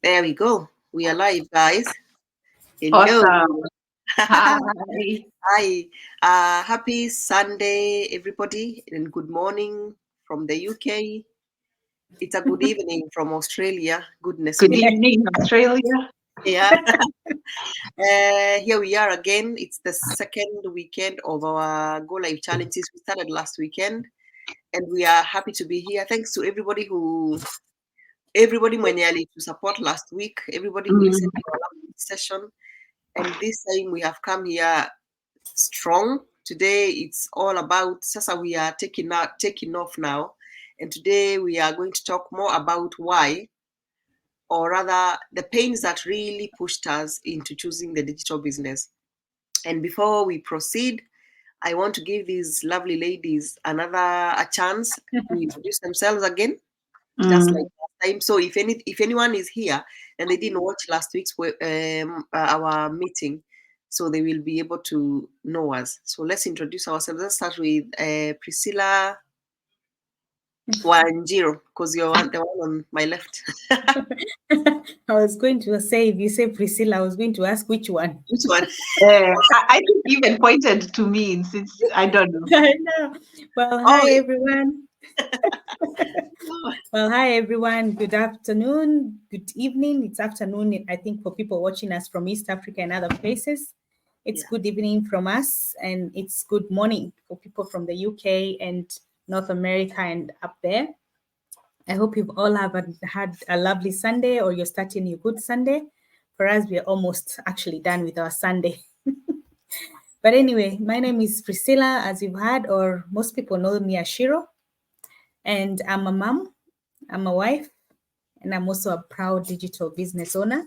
There we go. We are live, guys. Hello. Awesome. Hi. Hi. Happy Sunday, everybody, and good morning from the UK. It's a good evening from Australia. Goodness Good me. evening, Australia. Yeah. Here we are again. It's the second weekend of our Go Live challenges. We started last weekend, and we are happy to be here. Thanks to everybody manually to support last week, everybody who listened to our last session. And this time we have come here strong. Today it's all about Sasa. We are taking off now, and today we are going to talk more about why, or rather the pains that really pushed us into choosing the digital business. And before we proceed, I want to give these lovely ladies a chance to introduce themselves again, just like last time. So if anyone is here and they didn't watch last week's our meeting, so they will be able to know us. So let's introduce ourselves. Let's start with Priscilla Wanjiro, because you're the one on my left. I was going to say, if you say Priscilla, I was going to ask which one. Which one? I think you even pointed to me since I don't know. I know. Well, hi everyone. Well, hi everyone. Good afternoon. Good evening. It's afternoon, I think, for people watching us from East Africa and other places. It's good evening from us, and it's good morning for people from the UK and North America and up there. I hope you've all had a lovely Sunday, or you're starting your good Sunday. For us, we are almost actually done with our Sunday. But anyway, my name is Priscilla, as you've heard, or most people know me as Shiro. And I'm a mom, I'm a wife, and I'm also a proud digital business owner.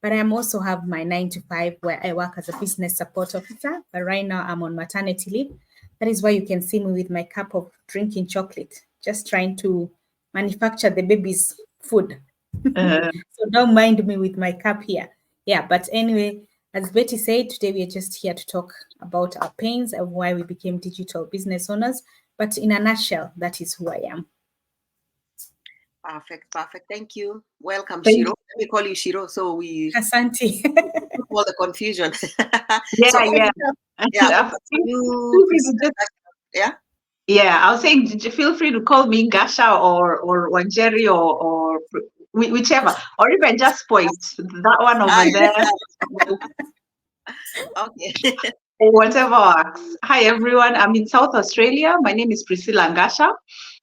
But I also have my 9-to-5 where I work as a business support officer. But right now I'm on maternity leave. That is why you can see me with my cup of drinking chocolate, just trying to manufacture the baby's food. So don't mind me with my cup here. Yeah, but anyway, as Betty said, today we are just here to talk about our pains and why we became digital business owners. But in a nutshell, that is who I am. Perfect. Thank you. Welcome, Shiro. Let me call you Shiro, so we Asante. all the confusion. I was saying, feel free to call me Gasha or Wanjeri or whichever, or even just point that one over there. Okay. Whatever works. Hi everyone, I'm in South Australia. My name is Priscilla Ngasha.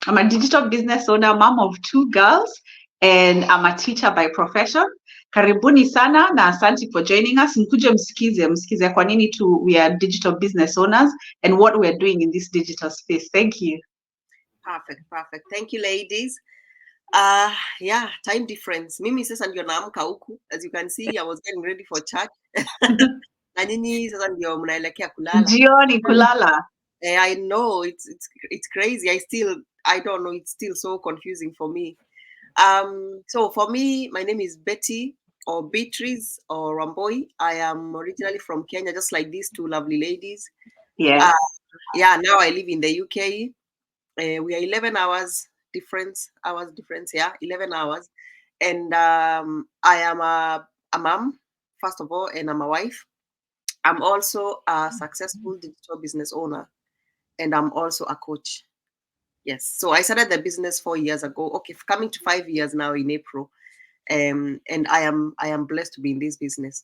I'm a digital business owner, mom of 2 girls, and I'm a teacher by profession. Karibuni sana na asante for joining us. Mkuje msikize kwa nini we are digital business owners and what we're doing in this digital space. Thank you. Perfect. Thank you, ladies. Time difference. Mimi sasa ndio naamka huku. As you can see, I was getting ready for church. Na nyinyi sasa ndio mnaelekea kulala. Jioni kulala. I know it's crazy. I don't know. It's still so confusing for me. So for me, my name is Betty or Beatrice or Ramboi. I am originally from Kenya, just like these 2 lovely ladies. Yeah. Now I live in the UK. We are 11 hours difference. 11 hours. And I am a mom, first of all, and I'm a wife. I'm also a successful digital business owner, and I'm also a coach. Yes. So I started the business 4 years ago. Okay, coming to 5 years now in April. And I am blessed to be in this business.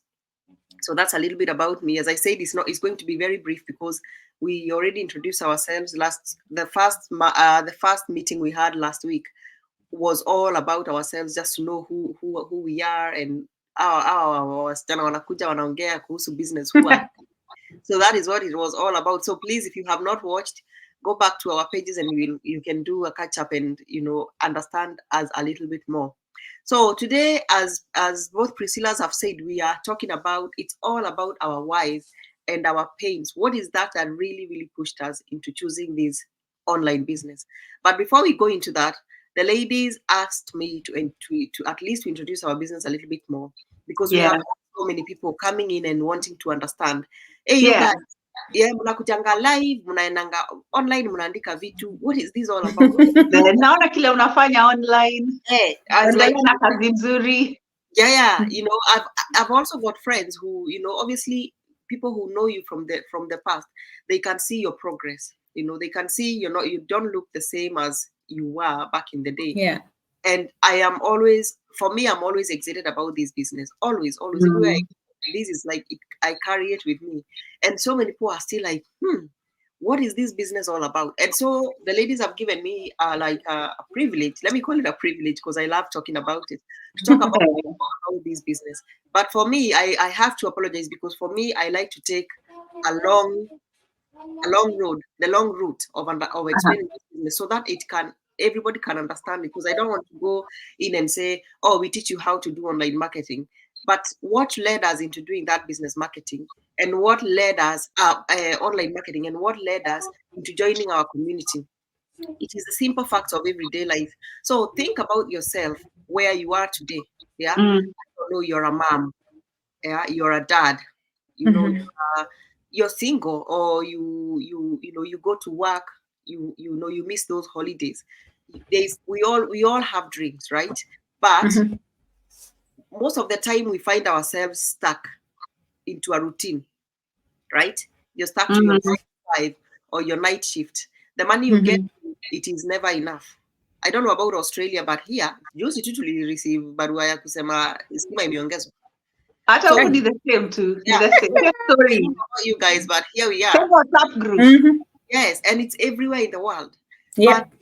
So that's a little bit about me. As I said, it's going to be very brief because we already introduced ourselves. The first meeting we had last week was all about ourselves, just to know who we are and wasichana wanakuja wanaongea kuhusu business. So that is what it was all about. So please, if you have not watched, go back to our pages and you can do a catch up and understand us a little bit more. So today, as both Priscillas have said, we are talking about, it's all about our whys and our pains. What is that really, really pushed us into choosing this online business? But before we go into that, the ladies asked me to at least introduce our business a little bit more, because we have so many people coming in and wanting to understand. Hey, you guys, mnakujanga live, mnaendanga online, mnaandika vitu. What is this all about? Naona kile unafanya online. I was like, na kazi nzuri. Yeah. You know, I've also got friends who, you know, obviously people who know you from the past, they can see your progress. You know, they can see you don't look the same as you were back in the day. Yeah. And I am always, for me, I'm always excited about this business. Always, everywhere I Mm. go, this is like I carry it with me. And so many people are still like, what is this business all about? And so the ladies have given me like a privilege. Let me call it a privilege because I love talking about it. To talk about this business. But for me, I have to apologize because for me, I like to take a long road, the long route of Uh-huh. explaining this business so that everybody can understand it. Because I don't want to go in and say, oh, we teach you how to do online marketing. But what led us into doing that business marketing, and what led us online marketing, and what led us into joining our community. It is the simple facts of everyday life. So think about yourself where you are today. Yeah, Mm. I don't know, you're a mom. Yeah, you're a dad. You know, Mhm. you're single, or you know, you go to work. You know, you miss those holidays. We all have dreams, right? But Mhm. most of the time we find ourselves stuck into a routine, right? You're stuck to your Mm. 9 to 5 or your night shift. The money you get, Mhm. it is never enough. I don't know about Australia, but here juzi tu tulireceive barua ya kusema stima imeongezwa. Hata So huku ni the same too. Ni yeah, the same. Same I don't story. know about you guys, but here we Same are. WhatsApp group. Mhm. Yes, and it's everywhere in the world. But Yep.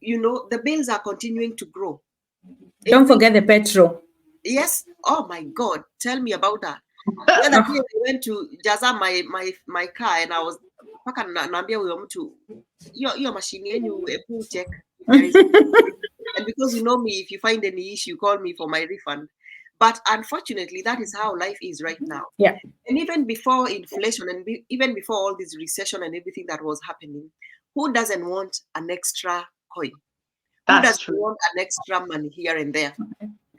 you know, the bills are continuing to grow. Don't Every forget the petrol. Yes, oh my God, tell me about that. The other day Oh. I went to jaza my car, and I was mpaka naambia huyo mtu hiyo machine yenyu ebu check if there is, and because you know me, if you find any issue, call me for my refund. But unfortunately, that is how life is right now. Yeah. And even before inflation, and even before all this recession and everything that was happening, who doesn't want an extra coin? Who That's doesn't true. want an extra money here and there?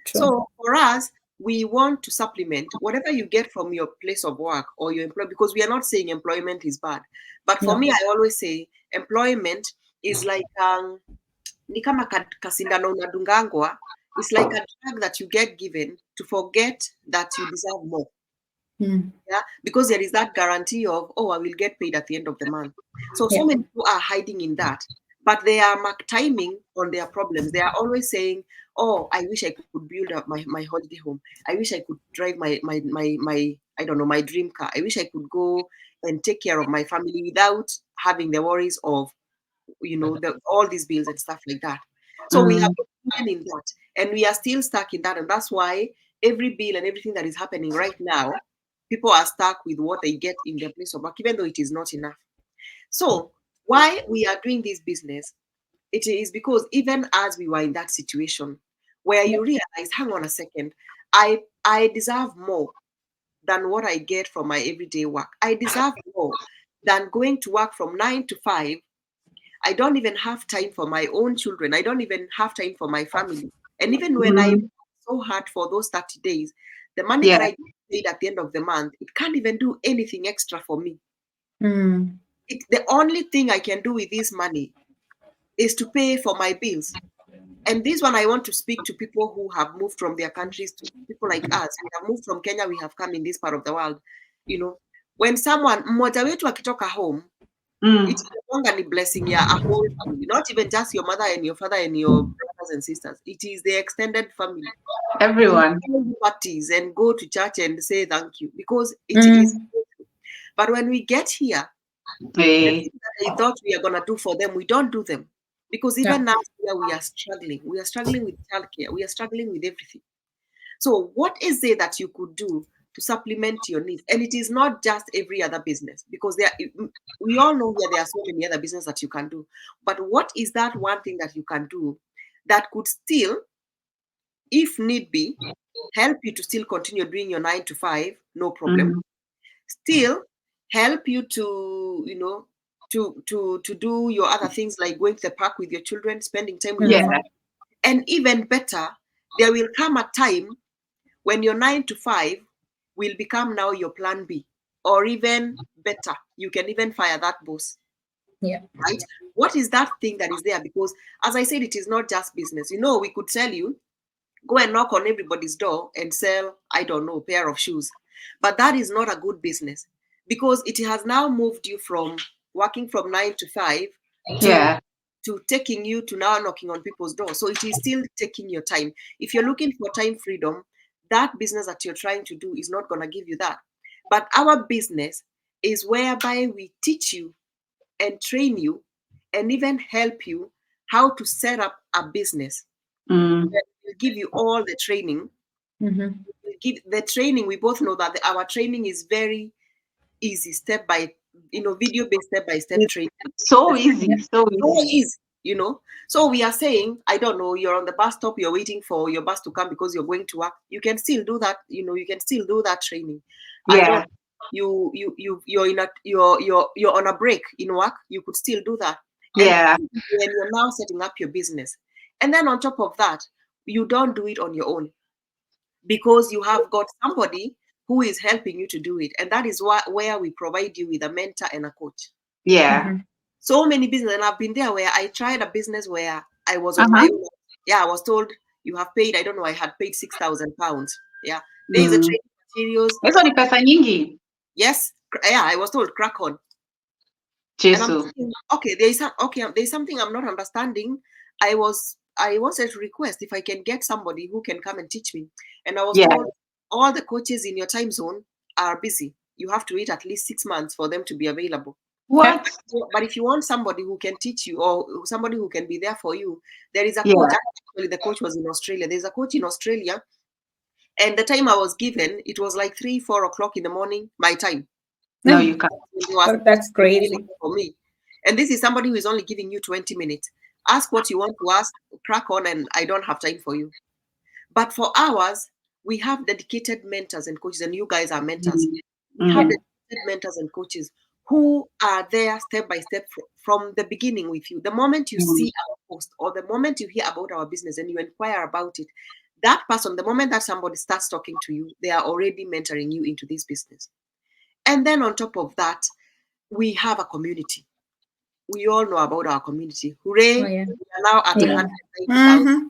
True. So for us, we want to supplement whatever you get from your place of work or your employer, because we are not saying employment is bad. But for No. me, I always say employment is like ni kama kasindano unadungangwa. It's like a drug that you get given to forget that you deserve more. Mm. Yeah, because there is that guarantee of, oh, I will get paid at the end of the month. So Yeah. many people are hiding in that, but they are mark timing on their problems. They are always saying, oh, I wish I could build up my holiday home. I wish I could drive my I don't know, my dream car. I wish I could go and take care of my family without having the worries of, you know, all these bills and stuff like that. So we have Mm. been in that, and we are still stuck in that, and that's why every bill and everything that is happening right now, people are stuck with what they get in their place of work, even though it is not enough. So why we are doing this business, it is because even as we were in that situation where Yeah. you realize, hang on a second, I deserve more than what I get from my everyday work. I deserve more than going to work from 9 to 5. I don't even have time for my own children. I don't even have time for my family. And even when I Mm. work so hard for those 30 days, the money that Yeah. I get paid at the end of the month, it can't even do anything extra for me. Mm. The only thing I can do with this money is to pay for my bills. And this one, I want to speak to people who have moved from their countries, to people like us. We have moved from Kenya, we have come in this part of the world. You know, when someone, mmoja wetu akitoka home, Mm. it's longer blessing yeah, a whole family, not even just your mother and your father and your brothers and sisters. It is the extended family. You Everyone. do parties and go to church and say thank you because it is. Mm. But when we get here, the Eh. things that they thought we are gonna do for them, we don't do them because Yeah. even now here we are struggling. We are struggling with childcare. We are struggling with everything. So, what is it that you could do to supplement your needs? And it is not just every other business, because we all know here there are so many other businesses that you can do. But what is that one thing that you can do that could still, if need be, help you to still continue doing your 9 to 5, no problem. Mm. Still help you to, you know, to do your other things like going to the park with your children, spending time with your Yeah. Mm. family. And even better, there will come a time when your 9 to 5 will become now your plan B, or even better, you can even fire that boss, Yeah. right? What is that thing that is there? Because as I said, it is not just business. You know, we could tell you go and knock on everybody's door and sell, I don't know, a pair of shoes. But that is not a good business, because it has now moved you from working from 9 to 5 to Yeah. taking you to now knocking on people's doors. So it is still taking your time. If you're looking for time freedom, that business that you're trying to do is not going to give you that. But our business is whereby we teach you and train you and even help you how to set up a business. Mm. We'll give you all the training. Mm-hmm. We'll give the training. We both know that our training is very easy, step by, video based, step by step It's training. so easy, Yep. so So easy. easy. So we are saying, I don't know, you're on the bus stop, you're waiting for your bus to come because you're going to work. You can still do that. You can still do that training. I Yeah. don't. You're in a you're on a break in work. You could still do that. And Yeah. when you're now setting up your business, and then on top of that, you don't do it on your own, because you have got somebody who is helping you to do it, and that is where we provide you with a mentor and a coach. Yeah. Mm-hmm. So many business, and I've been there where I tried a business where I was on my Uh-huh. own. Yeah, I was told you have paid, I don't know, I had paid £6,000. Yeah, there is a Mm. training materials. Hizo ni pesa nyingi. Yes, yeah, I was told crack on. And I'm Jesu. thinking, okay, there's something I'm not understanding. I wanted to request if I can get somebody who can come and teach me. And I was Yeah. told all the coaches in your time zone are busy. You have to wait at least 6 months for them to be available. What? But if you want somebody who can teach you, or somebody who can be there for you, there is a coach. Yeah. Actually, the coach was in Australia. There's a coach in Australia, and the time I was given, it was like 3, 4 o'clock in the morning, my time. No, you can't. When he was Oh, that's crazy. for me. And this is somebody who is only giving you 20 minutes. Ask what you want to ask, crack on, and I don't have time for you. But for ours, we have dedicated mentors and coaches, and you guys are mentors. Mm. We have Mm. dedicated mentors and coaches who are there step by step from the beginning with you. The moment you Mm. see our post, or the moment you hear about our business and you inquire about it, that person, the moment that somebody starts talking to you, they are already mentoring you into this business. And then on top of that, we have a community. We all know about our community. Hooray! Oh yeah. We are now at Yeah. 190,000, Mm-hmm.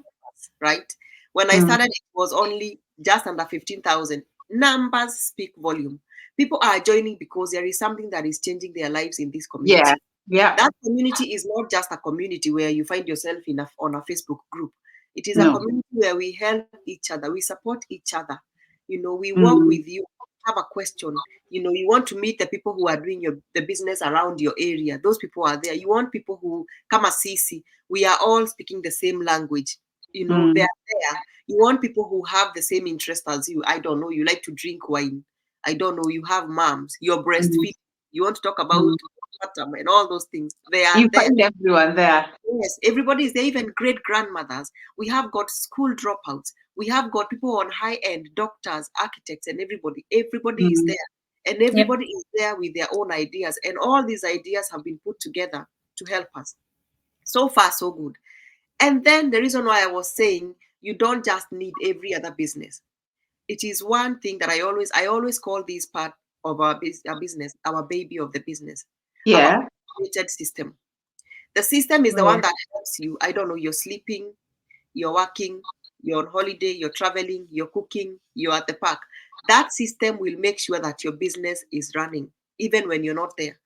right? When I Mm. started, it was only just under 15,000. Numbers speak volume. People are joining because there is something that is changing their lives in this Yeah. community. Yeah. That community is not just a community where you find yourself on a Facebook group. It is a No. community where we help each other, we support each other. We work Mm. with you. Have a question. You want to meet the people who are doing the business around your area. Those people are there. You want people who come as CC. We are all speaking the same language. They Mm. are there. You want people who have the same interest as you. I don't know. You like to drink wine. I don't know. You have moms. You're Mm. breastfeeding. You want to talk about Mm. and all those things. They are You there. find everyone there. Yes, everybody is there, even great grandmothers. We have got school dropouts. We have got people on high end, doctors, architects, and everybody. Everybody is Mm. there. And Yep. everybody is there with their own ideas. And all these ideas have been put together to help us. So far, so good. And then the reason why I was saying you don't just need every other business. It is one thing that I always call this part of our business, our baby of the business, our Yeah. automated system. The system is Oh the one yeah. that helps you. I don't know, you're sleeping, you're working, you're on holiday, you're traveling, you're cooking, you're at the park. That system will make sure that your business is running, even when you're not there.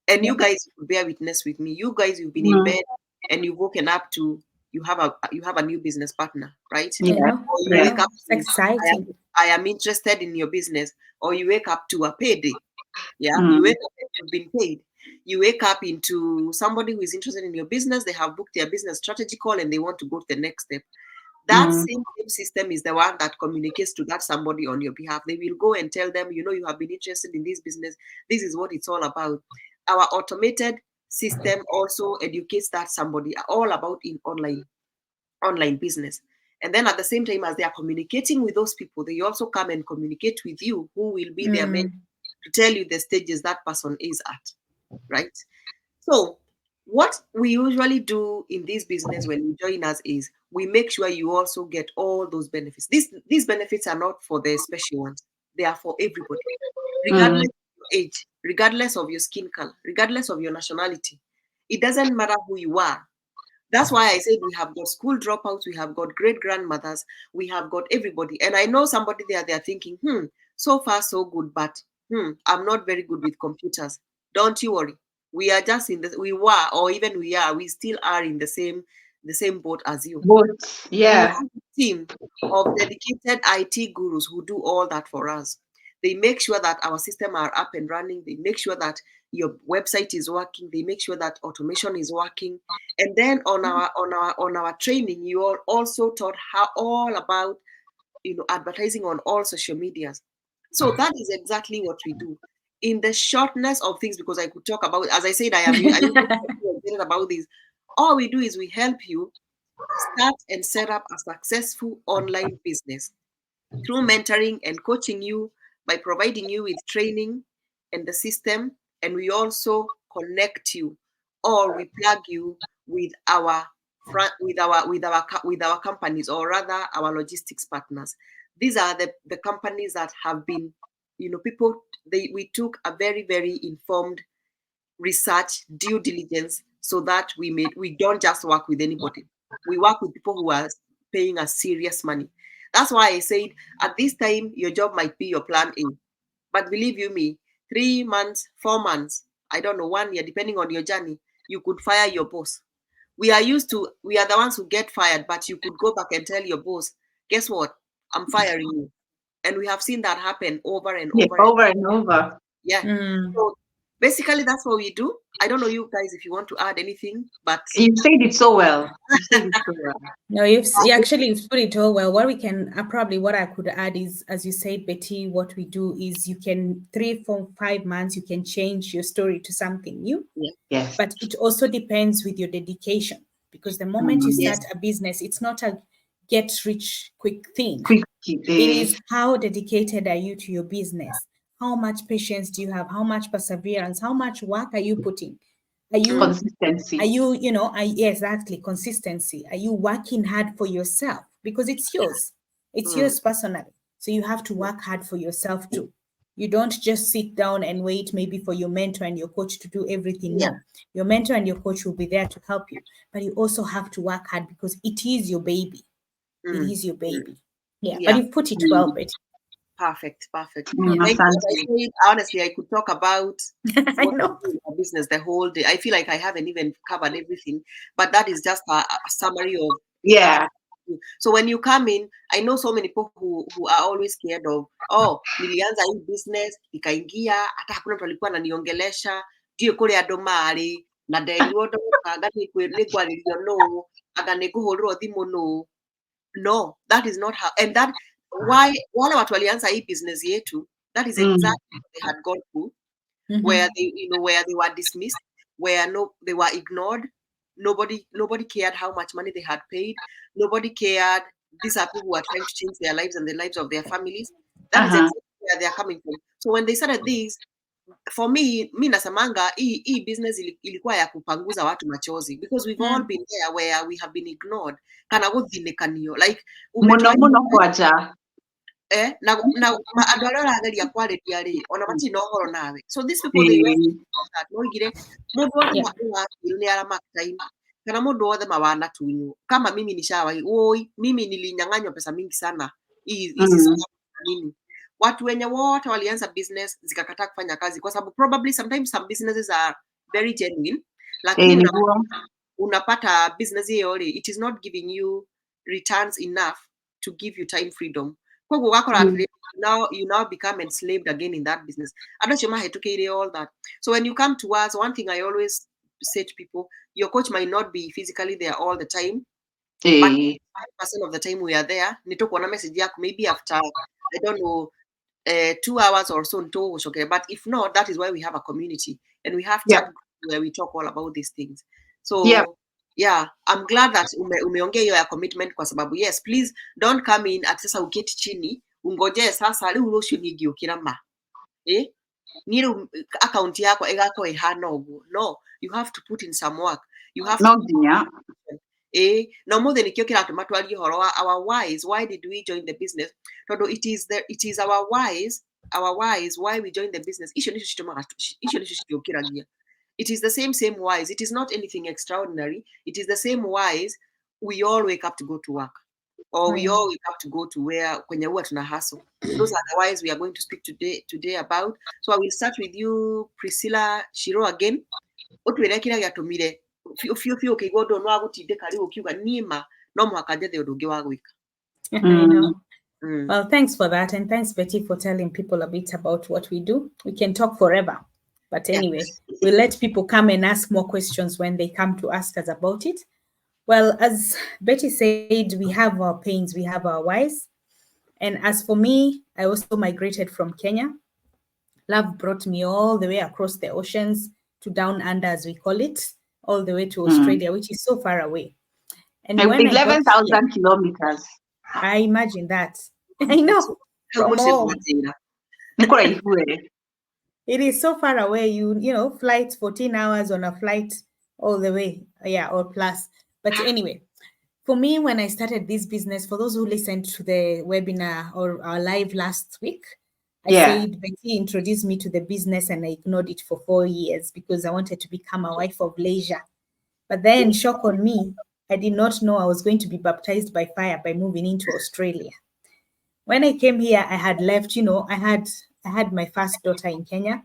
And you Yep. guys will bear witness with me. You guys, you've been in Mm. bed and you've woken up to you have a new business partner, right? Yeah. Uh-huh. Or you Yeah. wake Uh-huh. up It's to exciting. I am interested in your business, or you wake up to a payday. Yeah, you Mm. wake up and you've been paid. You wake up into somebody who is interested in your business. They have booked their business strategy call and they want to go to the next step. That Mm. same system is the one that communicates to that somebody on your behalf. They will go and tell them, you have been interested in this business. This is what it's all about. Our automated system also educates that somebody all about in online business. And then at the same time as they are communicating with those people, they also come and communicate with you, who will be their mentor, Mm. to tell you the stages that person is at, right? So what we usually do in this business when you join us is we make sure you also get all those benefits. These benefits are not for the special ones. They are for everybody, Mm. regardless of your age, regardless of your skin color, regardless of your nationality. It doesn't matter who you are. That's why I said we have got school dropouts, we have got great grandmothers, we have got everybody. And I know somebody there, they're thinking, so far so good, but I'm not very good with computers. Don't you worry. We are just we still are in the same boat as you. Both. We Yeah. have a team of dedicated IT gurus who do all that for us. They make sure that our system are up and running. They make sure that your website is working. They make sure that automation is working. And then on our training, you are also taught all about advertising on all social medias. So that is exactly what we do. In the shortness of things, because I could talk about, as I said, I excited about this. All we do is we help you start and set up a successful online business through mentoring and coaching you by providing you with training and the system. And we also connect you, or we plug you with our with our companies, or rather our logistics partners. These are the companies that have been, people, we took a very, very informed research, due diligence, so that we don't just work with anybody. We work with people who are paying us serious money. That's why I said at this time your job might be your plan A. But believe you me, 3 months, 4 months, I don't know, 1 year, depending on your journey, you could fire your boss. We are the ones who get fired, but you could go back and tell your boss, guess what? I'm firing you. And we have seen that happen over and Yeah, over. over and over. Yeah. So basically, that's what we do. I don't know you guys if you want to add anything, but You said it so well. You said it so well. No, you've put it all well. What we can probably what I could add is, as you said, Betty, what we do is you can 3, 4, 5 months you can change your story to something new. yeah. Yes. But it also depends with your dedication, because the moment you Yes. start a business, it's not a get rich quick thing. Quick. It is how dedicated are you to your business? How much patience do you have? How much perseverance? How much work are you putting? Are you Consistency. exactly, consistency. Are you working hard for yourself? Because it's yours. It's yours personally. So you have to work hard for yourself too. You don't just sit down and wait maybe for your mentor and your coach to do everything. Yeah. No, your mentor and your coach will be there to help you. But you also have to work hard because it is your baby. It is your baby. Yeah, but Yeah. you put it well, Betty. Perfect. Yeah. Thank you. As I said, honestly, I could talk about I what know. we do in our business the whole day. I feel like I haven't even covered everything, but that is just a summary of Yeah. So when you come in, I know so many people who are always scared of, nilianza hii business, nikaingia, hata hakuna mtu alikuwa ananiongelesha, ndiyo kule andũ marĩ, na nderirwo ndoka, nĩngwarĩrio nũ, anga nĩngũhũrĩrwo thimũ nũ. No, that is not how, and that why wale watu walianza hii business yetu, that is exactly what they had gone through, where they were dismissed, where they were ignored. Nobody cared how much money they had paid. Nobody cared. These are people who are trying to change their lives and the lives of their families. That is exactly where they are coming from. So when they started this, for me nasamanga hii business ilikuwa ya kupanguza watu machozi, because we've all been there where we have been ignored, kana guthinekanio, like muno kwaja na andå arä a å rageria kwarä ria ona matirĩ na ũhoro nawe. So these people they were that moigire mũndũ wothe nĩ aramark time, kana mũndũ wothe mawana tunywo kama mimi nishawahi mimi nilinyang'anywa pesa mingi sana hizi nini. Watu wenye wote walianza business zikakataa kufanya kazi kwa sababu probably sometimes some businesses are very genuine, lakini unapata business hiyo it is not giving you returns enough to give you time freedom. You now become enslaved again in that business. All that. So when you come to us, one thing I always say to people, your coach might not be physically there all the time, but 5% of the time we are there. Nitokuona message yako maybe after, I don't know, 2 hours or so. Okay, but if not, that is why we have a community and we have chat where we talk all about these things. So yeah, I'm glad that umeongea hiyo ya commitment kwa sababu yes, please don't come in at sasa uketi chini ungoje sasa riu rucio ningiukira ma ni riu account yako igakorwo ihana uguo. No, you have to put in some work. You have to na mothe nikio kiratuma twarie horo wa our whys. Why did we join the business? Todo it is our whys why we joined the business. Icio nicio citumaga icio nicio citiukiragia. It is the same wise. It is not anything extraordinary. It is the same wise. We all wake up to go to work, or we all wake up to go to where kwenye huwa tuna hustle. Those are the wise we are going to speak today about. So I will start with you, Priscilla Shiro, again. Otwire kira giatumire fiu kigo ndo no agutinde kari ukiuga nima no muhaka njethe undu ungi wa gwika. I know. Well, thanks for that. And thanks, Betty, for telling people a bit about what we do. We can talk forever. But anyway, we'll let people come and ask more questions when they come to ask us about it. Well, as Betty said, we have our pains, we have our whys. And as for me, I also migrated from Kenya. Love brought me all the way across the oceans to down under, as we call it, all the way to Australia, which is so far away. And when 11,000 kilometers. I imagine that. I know. From home. It is so far away. You know, flights, 14 hours on a flight all the way. Yeah, or plus. But anyway, for me, when I started this business, for those who listened to the webinar or our live last week, I said Betty introduced me to the business and I ignored it for 4 years because I wanted to become a wife of leisure. But then, shock on me, I did not know I was going to be baptized by fire by moving into Australia. When I came here, I had left, you know, I had my first daughter in Kenya.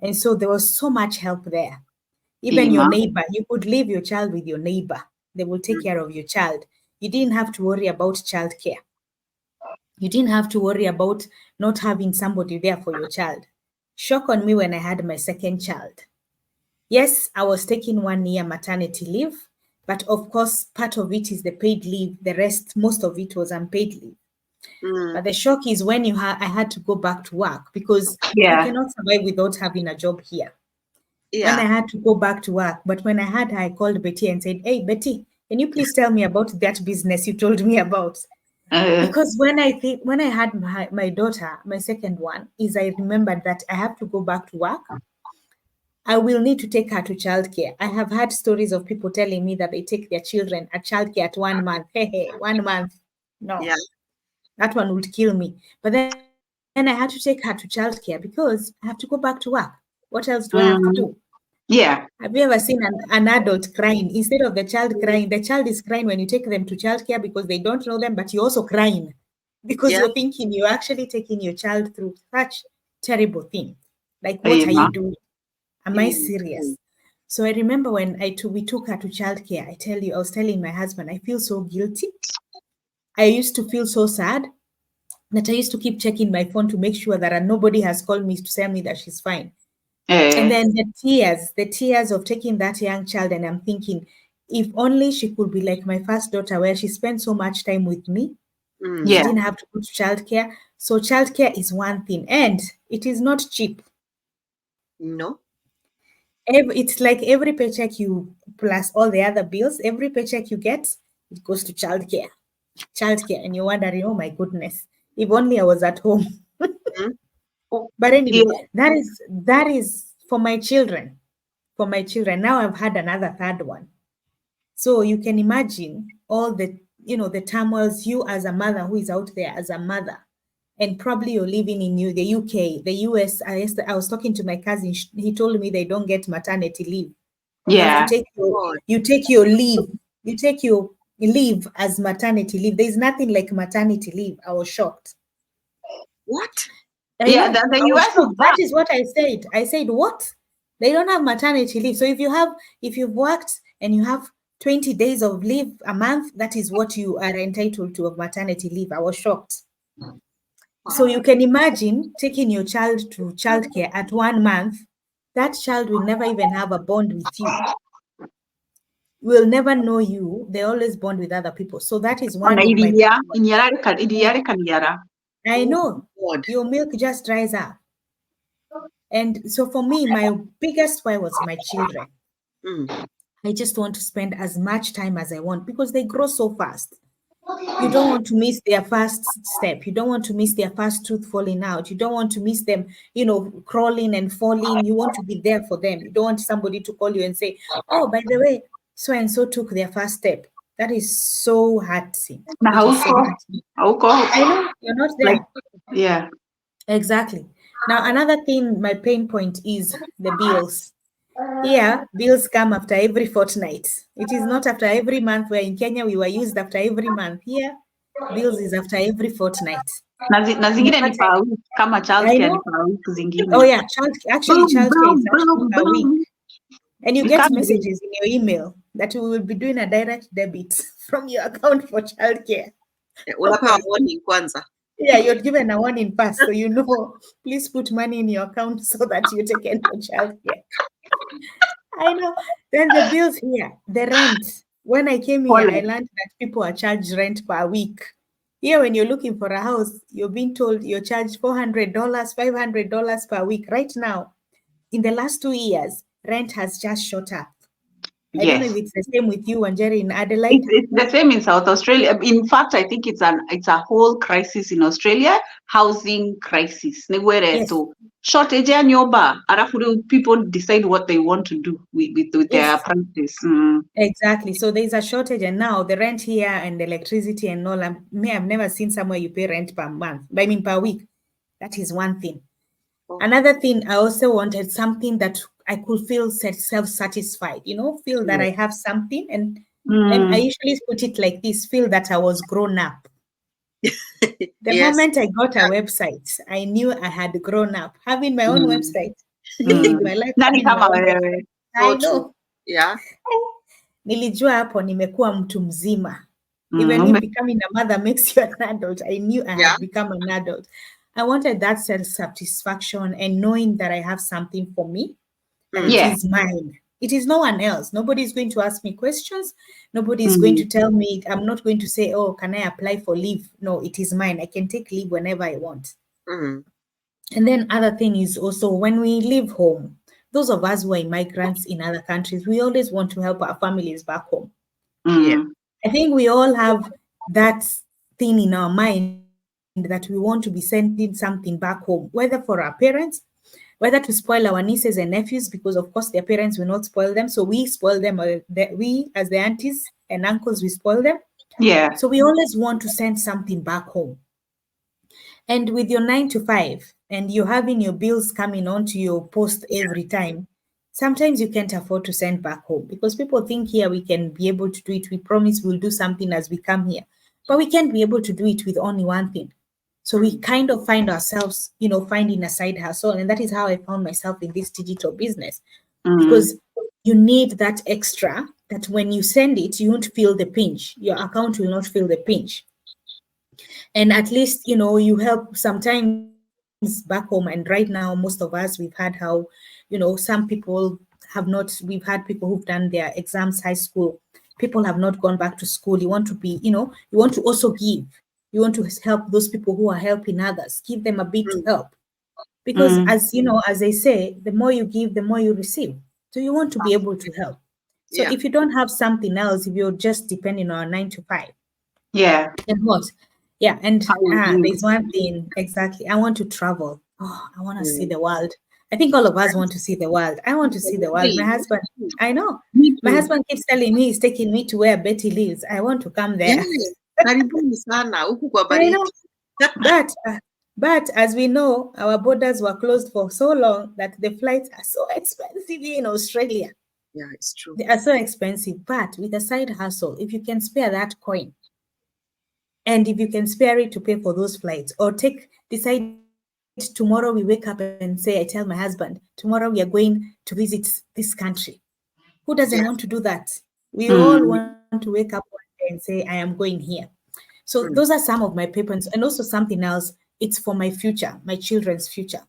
And so there was so much help there. Even your neighbor, you could leave your child with your neighbor. They will take care of your child. You didn't have to worry about childcare. You didn't have to worry about not having somebody there for your child. Shock on me when I had my second child. Yes, I was taking 1 year maternity leave, but of course, part of it is the paid leave. The rest, most of it was unpaid leave. But the shock is when I had to go back to work because you cannot survive without having a job here. When I had to go back to work, but when I called Betty and said, "Hey, Betty, can you please tell me about that business you told me about?" Because when I had my daughter, my second one, is I remembered that I have to go back to work. I will need to take her to childcare. I have had stories of people telling me that they take their children at childcare at 1 month. Hey, 1 month. No, that one would kill me. But then I had to take her to childcare because I have to go back to work. What else do I have to do? Yeah. Have you ever seen an adult crying? Instead of the child crying, the child is crying when you take them to childcare because they don't know them, but you're also crying because you're thinking you're actually taking your child through such terrible thing. Like, what are you doing? Am I serious? So I remember when we took her to childcare, I was telling my husband, I feel so guilty. I used to feel so sad that I used to keep checking my phone to make sure that nobody has called me to tell me that she's fine. And then the tears of taking that young child, and I'm thinking, if only she could be like my first daughter, where she spent so much time with me. She didn't have to go to childcare. So childcare is one thing, and it is not cheap. No. It's like every paycheck you plus all the other bills, every paycheck you get, it goes to childcare. And you're wondering, oh my goodness, if only I was at home. But anyway, that is for my children. For my children. Now I've had another third one. So you can imagine all the, the turmoils, you as a mother who is out there as a mother, and probably you're living in the UK, the US. I was talking to my cousin. He told me they don't get maternity leave. You have to take your leave. You take your leave as maternity leave. There's nothing like maternity leave. I was shocked. What? The US is that is what I said. I said, what? They don't have maternity leave. So if you've worked and you have 20 days of leave a month, that is what you are entitled to of maternity leave. I was shocked. Wow. So you can imagine taking your child to childcare at 1 month. That child will never even have a bond with you. Will never know you. They always bond with other people. So that is one of my... I know. Your milk just dries up. And so for me, my biggest why was my children. I just want to spend as much time as I want because they grow so fast. You don't want to miss their first step. You don't want to miss their first tooth falling out. You don't want to miss them, crawling and falling. You want to be there for them. You don't want somebody to call you and say, oh, by the way, so-and-so took their first step. That is so hurting. I know you're not there. Yeah. Exactly. Now, another thing, my pain point is the bills. Here, bills come after every fortnight. It is not after every month, where in Kenya we were used after every month. Here, bills is after every fortnight. Na In the zingine ni part per week, kama I childcare ni know. per week Oh zingine. yeah, actually Boom, childcare is boom, actually boom, per week. boom. And you You get can't breathe. messages in your email that we will be doing a direct debit from your account for childcare. Oh Unapewa my. warning kwanza. Yeah, you're given a warning pass, so you know, please put money in your account so that you take in for childcare. I know. Then the bills here, the rent. When I came here, I Pole. learned that people are charged rent per week. Here, when you're looking for a house, you're being told you're charged $400, $500 per week. Right now, in the last 2 years, rent has just shot up. I don't know if Yes. it's the same with you and Jerry in Adelaide. It's the same in South Australia. In fact, I think it's a whole crisis in Australia, housing crisis. Nigwere Yes, to shortage ya nyoba. Alafu people decide what they want to do with their yes, prices. exactly. So there's a shortage, and now the rent here and the electricity and all. I've never seen somewhere you pay rent per month. I mean, per week. That is one thing. Oh, Another thing, I also wanted something that I could feel self-satisfied, feel that yeah. I have something. And I Mm. usually put it like this, feel that I was grown up. The Yes. moment I got a website, I knew I had grown up. Having my own Mm. website, Mm. my life Nani having my kama own website. wewe? So I true. know. Yeah. Nilijua hapo nimekuwa mtu mzima. Even if Mm. becoming a mother makes you an adult, I knew I Yeah. had become an adult. I wanted that self-satisfaction and knowing that I have something for me and it Yeah. is mine. It is no one else. Nobody is going to ask me questions. Nobody is going Mm. to tell me, I'm not going to say, oh, can I apply for leave? No, it is mine. I can take leave whenever I want. Mm. And then other thing is also when we leave home, those of us who are immigrants in other countries, we always want to help our families back home. Yeah. Mm. I think we all have that thing in our mind that we want to be sending something back home, whether for our parents, whether to spoil our nieces and nephews, because of course their parents will not spoil them. So we spoil them, or we as the aunties and uncles, we spoil them. Yeah. So we always want to send something back home. And with your 9 to 5 and you're having your bills coming onto your post every time, sometimes you can't afford to send back home because people think here we can be able to do it. We promise we'll do something as we come here, but we can't be able to do it with only one thing. So we Mm. kind of find ourselves, finding a side hustle. And that is how I found myself in this digital business Mm. because you need that extra that when you send it, you won't feel the pinch. Your account will not feel the pinch, and at least you help sometimes back home. And right now most of us, we've had how some people have not, we've had people who've done their exams high school, people have not gone back to school. You want to be, you want to also give, you want to help those people who are helping others, give them a bit to Mm. help, because Mm. as they say, the more you give the more you receive. So you want to be able to help. So Yeah. if you don't have something else, if you're just depending on a 9 to 5, Yeah. and what? Yeah, and How would you? there's one thing exactly. I want to travel. Oh, I want to see Mm. the world. I think all of us want to see the world. I want to see the world. My Me husband, I know. My too. husband keeps telling me he's taking me to where Betty lives. I want to come Yeah. there. Karibuni sana huku kwa I baridi. know, but uh, but as we know, our borders were closed for so long that the flights are so expensive here in Australia. Yeah, it's true. They are so expensive. But with a side hustle, if you can spare that coin, and if you can spare it to pay for those flights, or decide tomorrow we wake up and say, I tell my husband, tomorrow we are going to visit this country. Who doesn't want Yeah. to do that? We all Mm. want to wake up one day and say, I am going here. So those Mm. are some of my papers. And also something else, it's for my future, my children's future.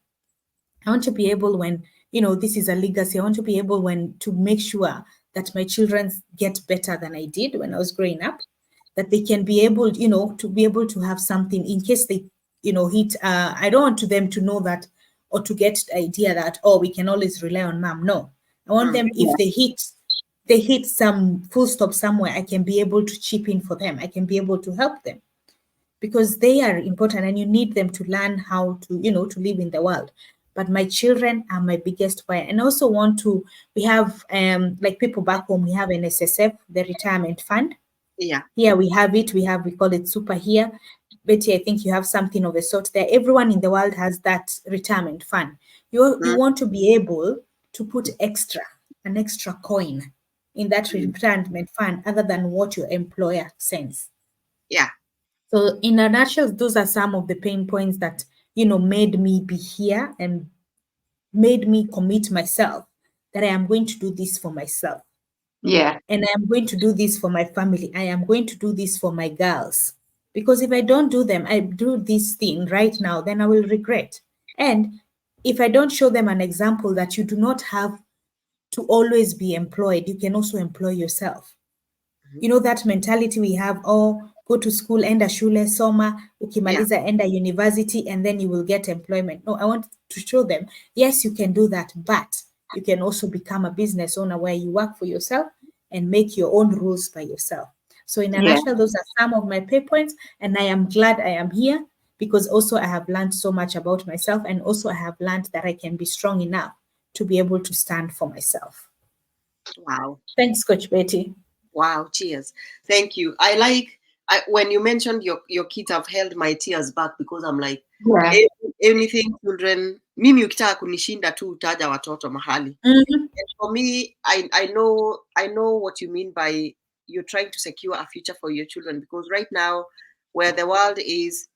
I want to be able when, this is a legacy. I want to be able to make sure that my children get better than I did when I was growing up, that they can be able, to be able to have something in case they, hit. I don't want them to know that or to get the idea that, oh, we can always rely on mom. No, I want Mm. them, if they hit some full stop somewhere, I can be able to chip in for them. I can be able to help them because they are important and you need them to learn how to to live in the world. But my children are my biggest fire. And I also want to, we have like people back home, we have an SSF, the retirement fund. Yeah. Here we have it, we call it super here. Betty, I think you have something of a sort there. Everyone in the world has that retirement fund. You Mm. want to be able to put extra an extra coin in that retirement fund other than what your employer sends. Yeah. So in a nutshell, those are some of the pain points that, made me be here and made me commit myself that I am going to do this for myself. Yeah. And I am going to do this for my family. I am going to do this for my girls. Because if I don't do them, I do this thing right now, then I will regret. And if I don't show them an example that you do not have to always be employed, you can also employ yourself. You know that mentality we have, oh, go to school, enda shule, soma, ukimaliza, enda university, and then you will get employment. No, I want to show them, yes, you can do that, but you can also become a business owner where you work for yourself and make your own rules by yourself. So in a Yeah. nutshell, those are some of my pay points, and I am glad I am here because also I have learned so much about myself, and also I have learned that I can be strong enough to be able to stand for myself. Wow. Thanks, Coach Betty. Wow. Cheers. Thank you. When you mentioned your kids, I've held my tears back because I'm like, Yeah. anything children, mimi ukitaka kunishinda tu utaja watoto mahali. Mhm. And for me, I know what you mean by you're trying to secure a future for your children, because right now where the world is,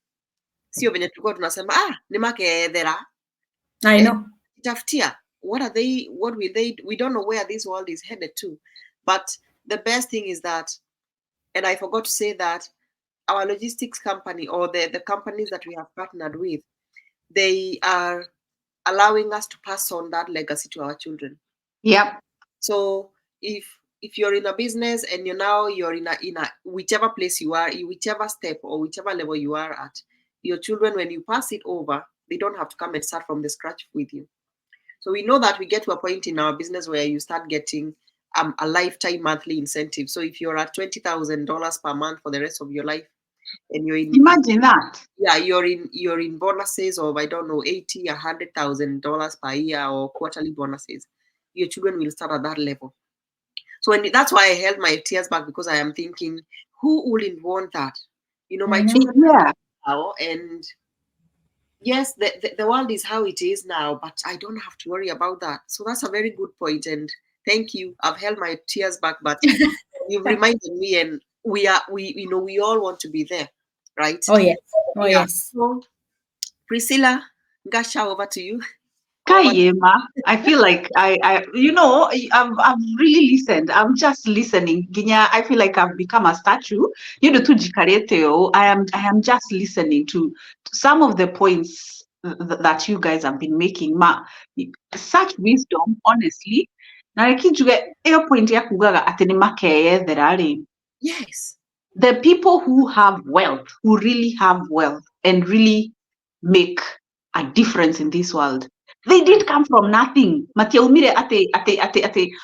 sio venye tulikuwa tunasema ni makeethera I know. tafutia, what will they, we don't know where this world is headed to. But the best thing is that, and I forgot to say that, our logistics company, or the companies that we have partnered with, they are allowing us to pass on that legacy to our children. Yep. So if you're in a business and you're in a whichever place you are, whichever step or whichever level you are at, your children, when you pass it over, they don't have to come and start from the scratch with you. So we know that we get to a point in our business where you start getting a lifetime monthly incentive. So if you're at $20,000 per month for the rest of your life, and you're in, Imagine that. yeah, you're in bonuses of, I don't know, $100,000 per year or quarterly bonuses, your children will start at that level. So that's why I held my tears back, because I am thinking, who wouldn't want that? My children Yeah. now, and yes, the world is how it is now, but I don't have to worry about that. So that's a very good point, and thank you. I've held my tears back, but you've reminded me, and we all want to be there, right? Oh yes. Oh Yeah. yes. So Priscilla, Gasha, over to you. Kayema, I feel like I've really listened. I'm just listening. Ginya, I feel like I've become a statue. I am just listening to some of the points that you guys have been making. Such wisdom, honestly. Na nikijua hiyo point ya kugaga ati ni makeethera ri. Yes. The people who have wealth, who really have wealth and really make a difference in this world, they did come from nothing.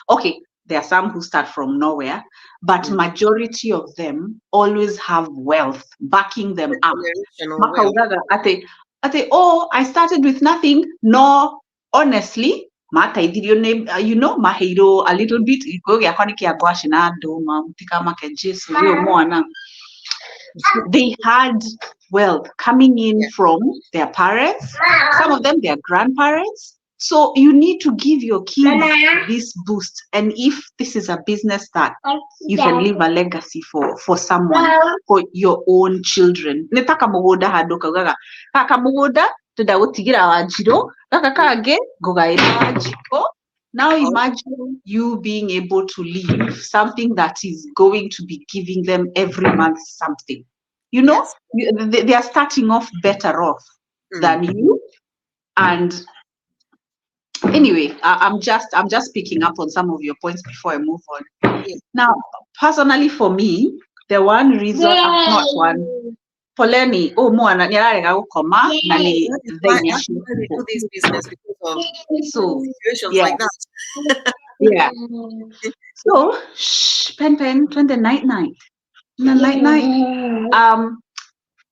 Okay, there are some who start from nowhere, but majority of them always have wealth backing them up. Generational wealth. Oh, I started with nothing. No, honestly, mahiro a little bit. They had wealth coming in from their parents, some of them their grandparents. So you need to give your kids this boost. And if this is a business that you can leave a legacy for someone, for your own children. Netaka mugoda hadoka gaga. Kaka mugoda tudawutigira wajiro. Kaka kage gogaira wajiko. Now imagine you being able to leave something that is going to be giving them every month something. Yes. They are starting off better off than you. And anyway, I'm just picking up on some of your points before I move on. Yes. Now, personally for me, the one reason not one. Poleni, mwana nyararega gukoma na ni thaici. We do this business because of situations like that. Yeah. So, pen, night.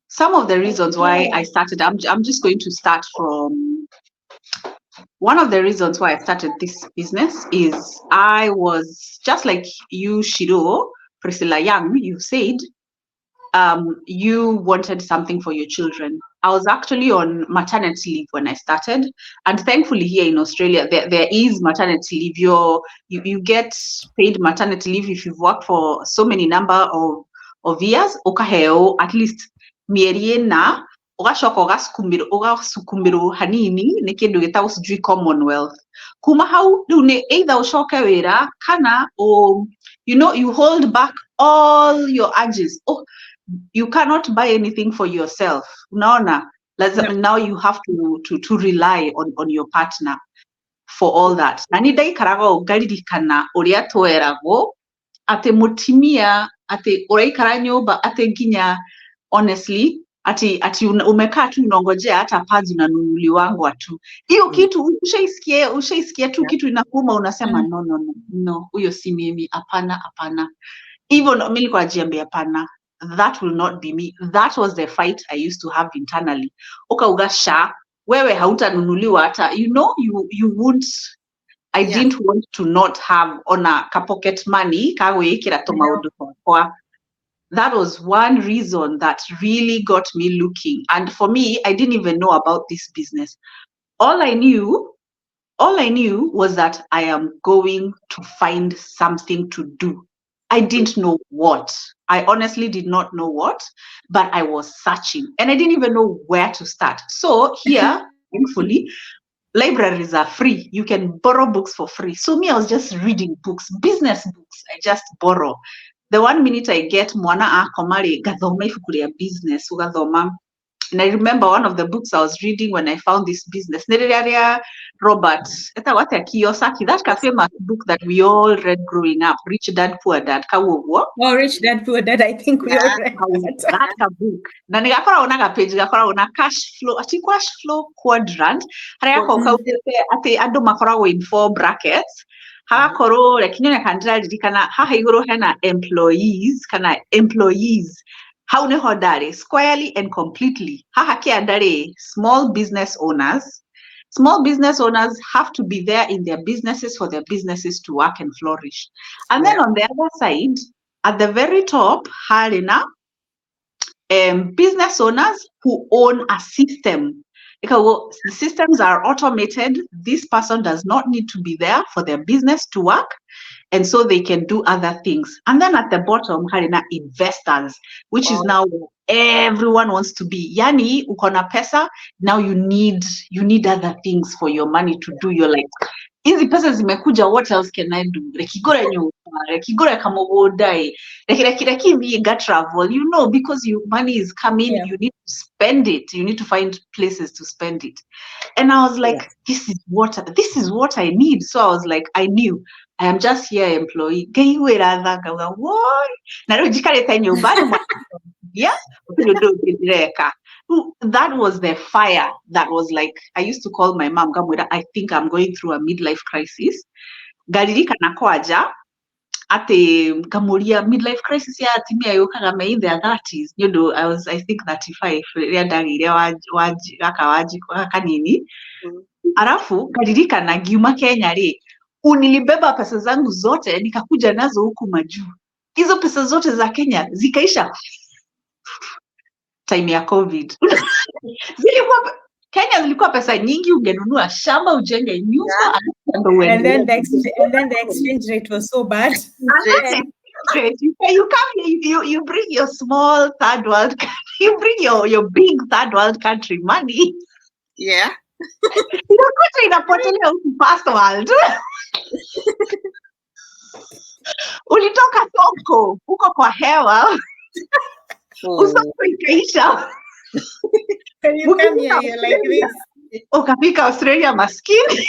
Some of the reasons why I started, I'm just going to start from one of the reasons why I started this business is I was just like you, Shiro, Priscilla Young, you said, you wanted something for your children. I was actually on maternity leave when I started, and thankfully here in Australia there is maternity leave. You get paid maternity leave if you've worked for so many number of years. Ukaheo at least mieri ĩna ugacoka ugasukumirwo hanini nĩ kĩndũ gĩtagwo sijui Commonwealth. Kuma hau rĩu nĩ either ucoke wĩra kana you hold back all your urges. Oh, you cannot buy anything for yourself. Unaona? Now you have to rely on your partner for all that. Na nĩ ndaikaraga ngaririkana ũrĩa tweragwo atĩ mũtimia atĩ ũraikara nyũmba atĩ nginya honestly ati umekaa tu unangojea hata pads unanunuliwangwa tu. Hiyo kitu ushaisikia tu kitu inakuuma unasema no, huyo si mimi, hapana. Even mimi nilikuwa najiambia hapana, that will not be me. That was the fight I used to have internally. Ukaugasha wewe hautanunuliwa hata you won't. I didn't want to not have on a pocket money kagwikira tumaundu kwa. That was one reason that really got me looking. And for me, I didn't even know about this business. All I knew was that I am going to find something to do. I didn't know what. I honestly did not know what, but I was searching and I didn't even know where to start. So here, thankfully, libraries are free. You can borrow books for free. So me, I was just reading books, business books. I just borrow. The 1 minute I get mwana akomari gathoma ifuku rĩa business ugathoma. And I remember one of the books I was reading when I found this business. Nĩrĩrĩa Robert Kiyosaki, that famous book that we all read growing up, Rich Dad Poor Dad. Oh, Rich Dad Poor Dad, I think we all read that. That book. Na nĩgakoragwo na page gakoragwo na cash flow quadrant. Harĩa kaugĩte atĩ andũ makoragwo in 4 brackets. Hagakorwo rekinyone kandiririkana haha igũrũ hena employees. How niho ndari squarely and completely. Haha kĩanda small business owners. Small business owners have to be there in their businesses for their businesses to work and flourish. And then on the other side, at the very top, harina business owners who own a system. Because the systems are automated, this person does not need to be there for their business to work, and so they can do other things. And then at the bottom, harina investors, which is now where everyone wants to be. Yani, ukona pesa, now you need other things for your money to do. You're like, hizi pesa zimekuja, what else can I do? Rekigora nyumba, rekigora kamobodai, rekiga travel, because your money is coming, you need to spend it. You need to find places to spend it. And I was like, this is what I need. So I was like, I knew I am just here employee. Why? That was the fire that was like, I used to call my mom, I think I'm going through a midlife crisis. Garirika nakwaja, ate kamuria midlife crisis ya timia yoka in their 30s. I think 35. Arafu, garirika na giuma Kenya unilibeba pesa zangu zote, nikakuja nazo huku majuu. Hizo pesa zote za Kenya, zikaisha time ya COVID. Kenya zilikuwa pesa nyingi, ungenunua shamba, ujenge nyumba, and then the exchange rate was so bad. You come here, you bring your small third world, you bring your big third world country money. Yeah. Unakuta inapotelea huku first world. Ulitoka soko, huko kwa hewa. Usoko ikaisha. Can you come here, you're like this? Ukafika Australia maskini.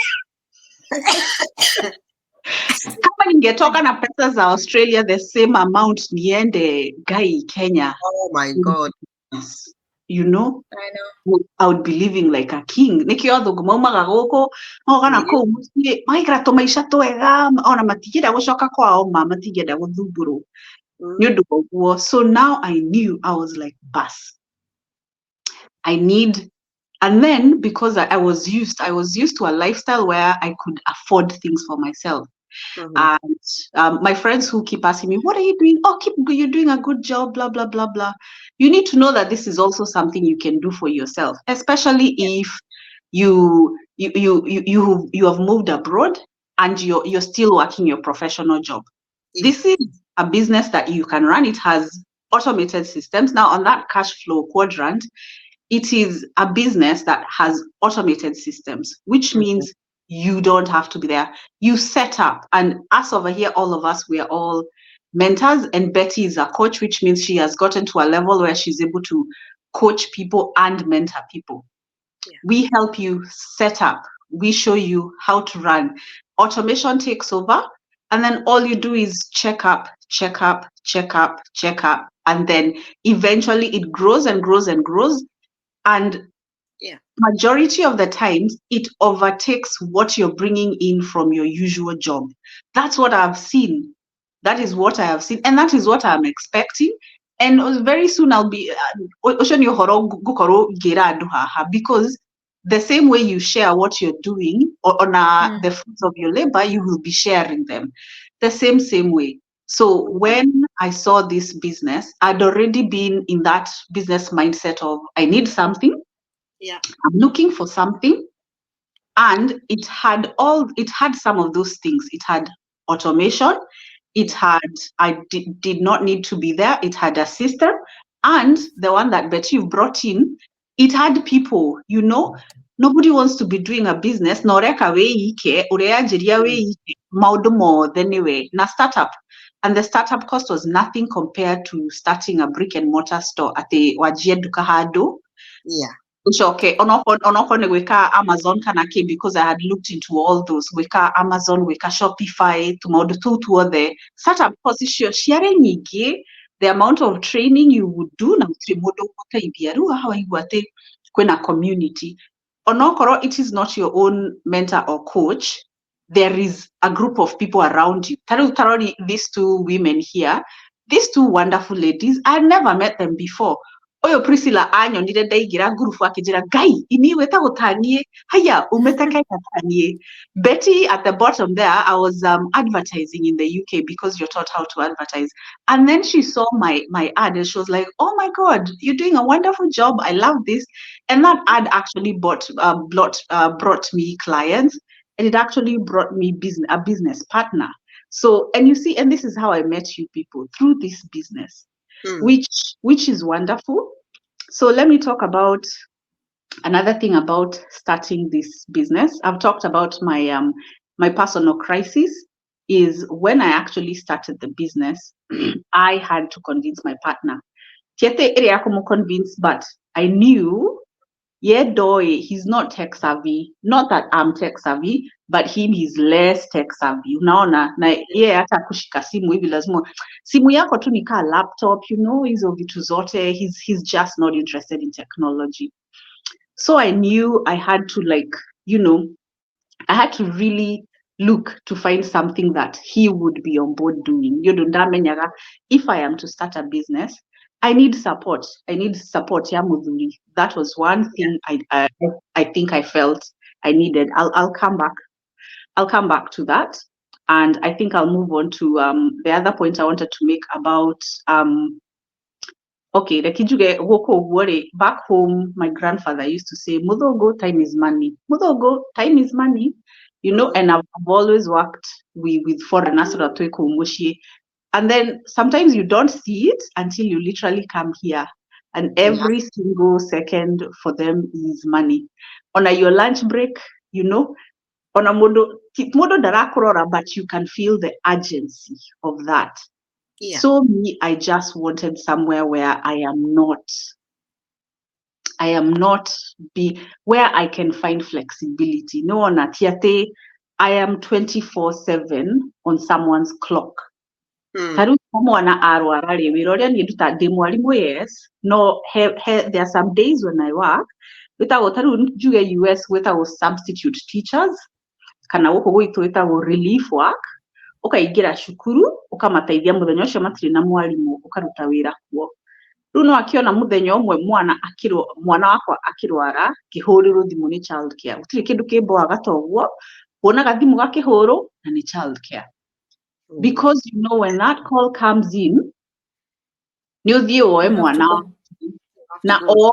Kama ningetoka na pesa za Australia the same amount niende gai Kenya. Oh my God. I know. I would be living like a king. Nikiotho gumaumaga guku ogana kuu mucie maikrato maisha twega ona matigenda gucoka kwao matigenda guthumburu. So now I knew, I was like, bus. And then because I was used to a lifestyle where I could afford things for myself. Mhm. And my friends who keep asking me, what are you doing? Oh, you're doing a good job, blah, blah, blah, blah. You need to know that this is also something you can do for yourself, especially if you have moved abroad and you're still working your professional job. Yeah. This is a business that you can run. It has automated systems. Now, on that cash flow quadrant, it is a business that has automated systems, which Mhm. means you don't have to be there. You set up, and us over here, all of us, we are all mentors, and Betty is a coach, which means she has gotten to a level where she's able to coach people and mentor people. Yeah. We help you set up. We show you how to run. Automation takes over, and then all you do is check up, check up, check up, check up, and then eventually it grows and grows and grows. And Yeah. majority of the times, it overtakes what you're bringing in from your usual job. That's what I've seen. That is what I have seen, and that is what I'm expecting. And very soon I'll be because the same way you share what you're doing on the fruits of your labor, you will be sharing them the same way. So when I saw this business, I'd already been in that business mindset of I need something, Yeah. I'm looking for something, and it had some of those things. It had automation, it Yeah. had did not need to be there, it had a system, and the one that Betty you brought in, it had people, nobody wants to be doing a business noreka we ike ureajiria Mm. we ike maundu mothe niwe na startup. And the startup cost was nothing compared to starting a brick and mortar store at the wajie duka hado. Yeah. Okay, onokorwo gwika Amazon kana ki, because I had looked into all those gwika Amazon, gwika Shopify, tumaundu tuu tuothe startup cost icio ciarĩ nyingĩ. The amount of training you would do na gũtirĩ mũndũ ũgũteithia. Rĩu haha waigua atĩ kwĩna community, onokorwo it is not your own mentor or coach, there is a group of people around you. Tarori, these two women here, these two wonderful ladies, I had never met them before. Oyo Priscilla anyonire ndaingira ngurubu akijira Ngai ini wetagwo tanie haya umetaka tanie. Betty at the bottom there, I was advertising in the UK because you're taught how to advertise, and then she saw my ad and she was like, oh my god, you're doing a wonderful job, I love this. And that ad actually brought me clients, and it actually brought me a business partner. So, and you see, and this is how I met you people, through this business, Mm. which is wonderful. So let me talk about another thing about starting this business. I've talked about my personal crisis. Is when I actually started the business, I had to convince my partner. Tiete area como convince, but I knew, yeah, doy, he's not tech savvy. Not that I'm tech savvy, but he's less tech savvy. Unaona, na yeah, hata kushika simu hivi lazima simu yako tu nika laptop, hizo vitu zote. He's just not interested in technology. So I knew I had to I had to really look to find something that he would be on board doing. If I am to start a business, I need support. I need support. Ya muthuri. That was one thing I think I felt I needed. I'll come back. I'll come back to that. And I think I'll move on to the other point I wanted to make about okay, the kijuge woko worry. Back home, my grandfather used to say, Mudogo, time is money. Mudogo, time is money. And I've always worked with foreigners so that and then sometimes you don't see it until you literally come here. And every single second for them is money. On your lunch break, on a modo darakurora, but you can feel the urgency of that. Yeah. So me, I just wanted somewhere where I am not where I can find flexibility. No on a tiate, I am 24/7 on someone's clock. Taru mwana arwarari wiroria ni nduta ndi mwalimu yes. No, there are some days when I work without taru njuge US without substitute teachers. Kana gũkũ gwitũ wĩtagwo relief work. Ũkaingĩra cukuru ũkamateithia mũthenya ũcio matirĩ na mwarimũ ũkaruta wĩra kuo. Rĩu no akĩona mũthenya ũmwe mwana wakwa akĩrwara kĩhũrĩrwo thimũ nĩ child care. Gũtirĩ kĩndũ kĩmboaga ta ũguo wona gathimu gakihoro na ni childcare. Because you know when that call comes in, ni uthie woe You have to mwana go. na o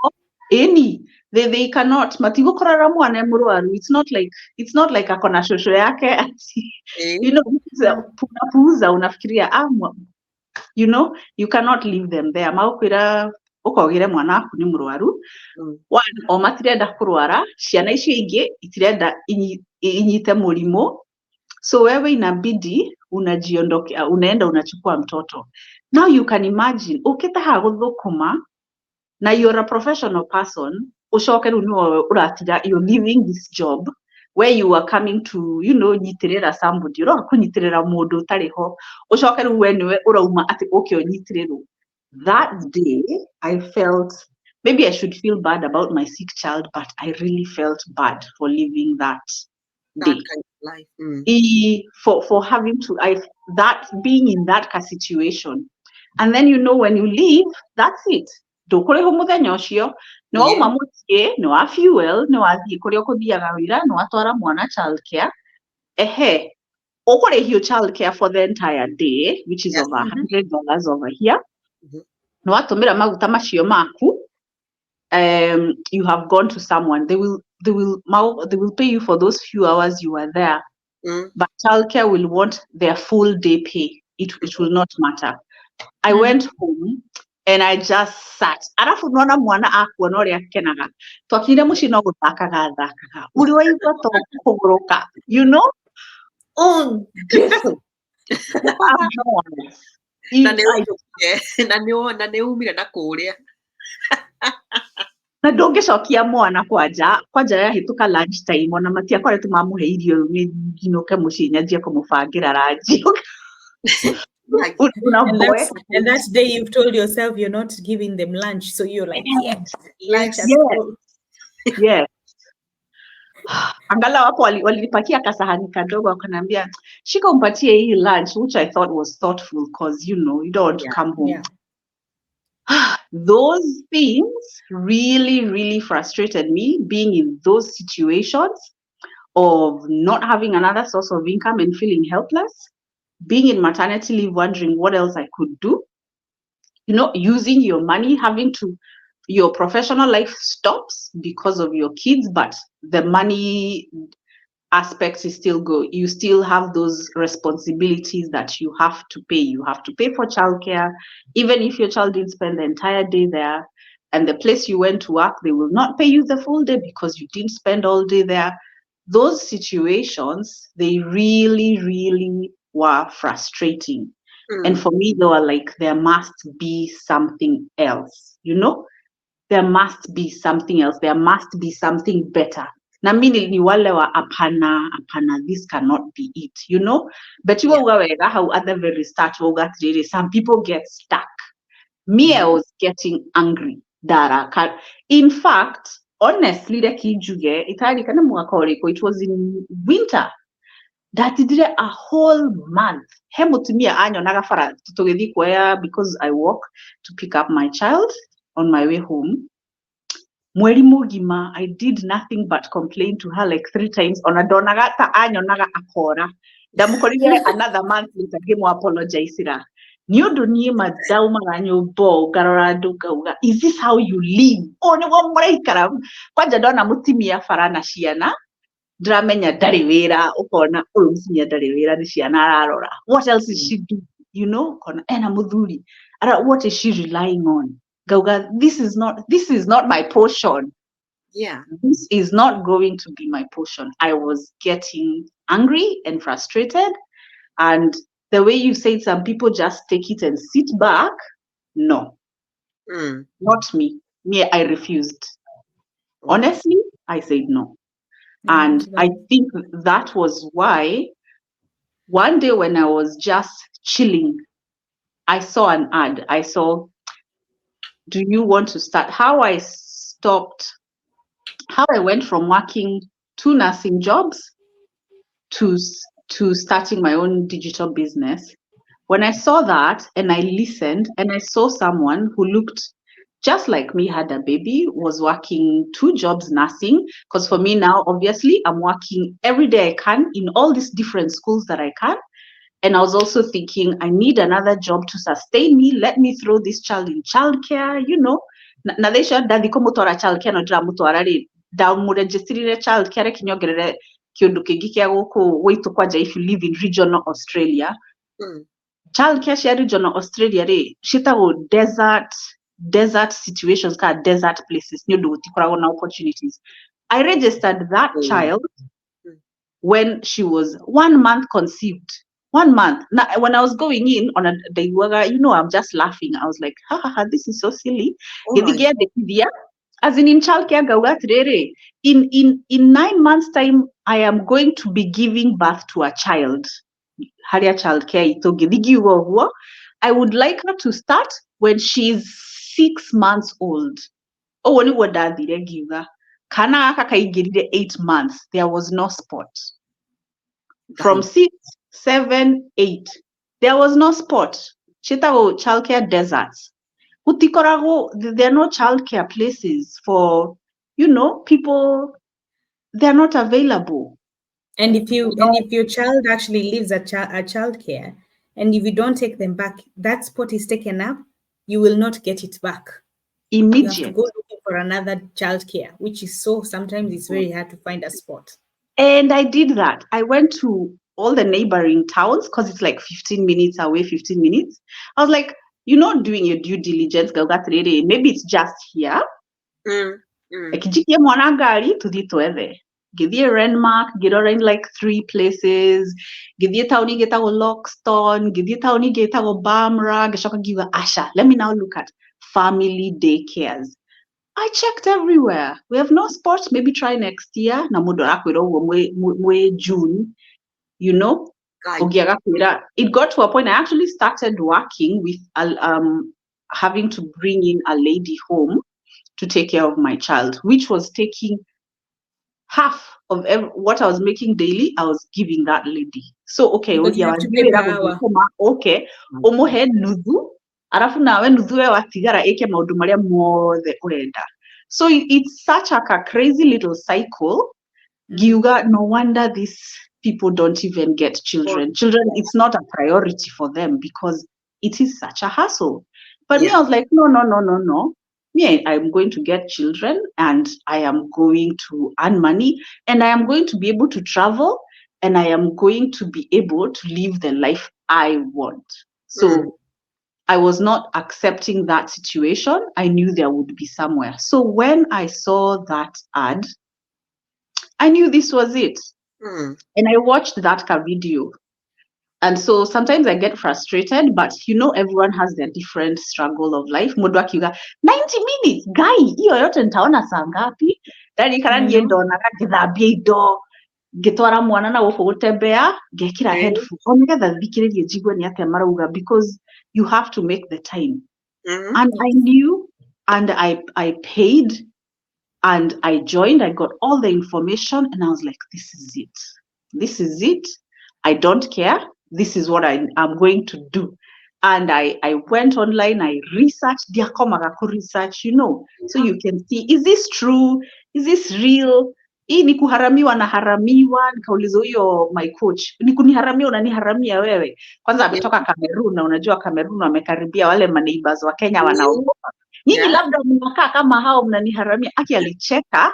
any they cannot matigukorara mwana e murwaru. It's not like akona shosho yake ati you know punapuza unafikiria you know you cannot leave them there maukwira ukogire mwana waku ni murwaru one o matirenda kurwara ciana icio ingi itirenda inyite murimo, so wewe inabidi unajiondokea unaenda unachukua mtoto. Now you can imagine ukitaha guthukuma na you're a professional person ucoke riu niwe uratira you're leaving this job where you are coming to you know nyitirira somebody uro kunyitirira mundu utariho ucoke riu we niwe urauma ati okay unyitirirwo. That day I felt maybe I should feel bad about my sick child, but I really felt bad for leaving that day. That kind of life. For having to that being in that situation. And then you know when you leave, that's it. Ndukureho muthenya ucio ni wauma mutie ni wa fuel ni wathie kuria ukuthiaga wira ni watwara mwana childcare ukurihio childcare for the entire day, which is over $100 over here. Ni watumira maguta macio maku. You have gone to someone, they will pay you for those few hours you were there, but childcare will want their full day pay. It will not matter. I went home and I just sat. Arafu nona mwana akuona uria akenaga twakire mucii no guthakaga thakaga uri waigua to kuguruka, you know. Oh, na nä umire na kå rä a na ndungicokia mwana kwanja yahituka lunch time ona matiakoretwo mamuhe irio ni nginuke mucii nyanjie kumubangira ranji. And that day you've told yourself you're not giving them lunch, so you're like yes. Angala wapo walinipatia kasahani kadogo wakaniambia shika umpatie hii lunch, which I thought was thoughtful because you know you don't want to come home. Those things really frustrated me, being in those situations of not having another source of income and feeling helpless, being in maternity leave wondering what else I could do, you know, using your money, your professional life stops because of your kids, but the money aspect is still go. You still have those responsibilities that you have to pay. You have to pay for childcare, even if your child didn't spend the entire day there. And the place you went to work, they will not pay you the full day because you didn't spend all day there. Those situations, they really were frustrating. And for me, they were like, there must be something else, you know? There must be something else. There must be something better. Na mimi ni wale wa apana, this cannot be it, you know? But you were how at the very start, some people get stuck. Me, I was getting angry. In fact, honestly, it was in winter. That did a whole month. Because I walk to pick up my child on my way home. Mweri mugima, I did nothing but complain to her like 3 times. Ona donaga ta anyonaga akora. Ndamukorire another month later ngimo apologize. Niondo nie madauma ganyo bo garora nduga. Is this how you live? Oh ni wo muraikara. Kwanja ndona mutimia farana ciana. Dramenya ndari wira ukona mutimia ndari wira ni ciana ararora. What else is she do? You know, kona ena muthuri. What is she relying on? Gauga, this is not my portion. Yeah. This is not going to be my portion. I was getting angry and frustrated. And the way you said some people just take it and sit back, no. Not me. Me, I refused. Honestly, I said no. And I think that was why one day when I was just chilling, I saw an ad. I saw, do you want to start? How I went from working 2 nursing jobs to starting my own digital business. When I saw that and I listened and I saw someone who looked just like me, had a baby, was working 2 jobs nursing. Because for me now, obviously, I'm working every day I can in all these different schools that I can. And I was also thinking, I need another job to sustain me. Let me throw this child in childcare, you know. Na they should daddy ko mutora childcare no dra mutora ri da muregistrire childcare kinyogerere kiondu kingi kia guku waitu kwaja if you live in regional Australia. Mm. Childcare cia regional Australia ri shitago desert situations ka desert places nyo do tikoragwo na opportunities. I registered that child when she was 1 month conceived. 1 month. Now, when I was going in on a day, you know, I'm just laughing. I was like, ha ha ha, this is so silly. Oh my God. As in childcare, in 9 months' time, I am going to be giving birth to a child. Haria childcare. I would like her to start when she's 6 months old. Oh, when what does the regular? Kana kakaigiride 8 months. There was no spot. From 6, 7, 8, there was no spot. Chitago childcare deserts. Utikorago, there are no childcare places for, you know, people. They're not available. And if your child actually lives at childcare, and if you don't take them back, that spot is taken up, you will not get it back. You have to Immediate. go looking for another childcare, which is so sometimes it's very hard to find a spot. And I did that. I went to all the neighboring towns because it's like 15 minutes away, 15 minutes. I was like, you know, doing your due diligence, maybe it's just here. Ekijikie mwana gari tuthitwethe. Githie Renmark, githie like 3 places. Githie tauni getago Loxton, githie tauni getago Bamra, geshoka giga Asha. Let me now look at family daycares. I checked everywhere. We have no spots. Maybe try next year. Na mundu arakwira mwe June, you know. It got to a point I actually started working with having to bring in a lady home to take care of my child, which was taking half of what I was making daily. I was giving that lady. So okay, Because you have to pay per hour. okay, omohe nuthu arafu nawe nuthu we watigara eke maundu maria mothe urenda. So it's such a crazy little cycle. Giuga, no wonder these people don't even get children. Children, it's not a priority for them because it is such a hassle. But me, I was like, no. Me, I'm going to get children and I am going to earn money and I am going to be able to travel and I am going to be able to live the life I want. So I was not accepting that situation. I knew there would be somewhere. So when I saw that ad, I knew this was it. And I watched that video. And so sometimes I get frustrated, but you know, everyone has their different struggle of life. Mundu akiuga 90 minutes, guy, hiyo yote nitaona saa ngapi? Ndani kana niendo na ngithambia indo, ngitwara mwana na gũkũ gũtembea, ngekĩra headphone. Nigetha thikĩrĩrie njigue nĩ atĩa marauga because you have to make the time. And I knew and I paid and I joined. I got all the information and I was like, this is it. This is it. I don't care. This is what I'm going to do. And I went online, I researched, research, you know, so you can see, is this true? Is this real? Hii ni kuharamiwa na haramiwa. Nikauliza huyo my coach, ni kuniharamia unaniharamia wewe? Kwanza ametoka Cameroon na unajua Cameroon wamekaribia wale maneighbors wa Kenya wanaogopa. Nyinyi labda mnakaa kama hao mnaniharamia. Aki alicheka.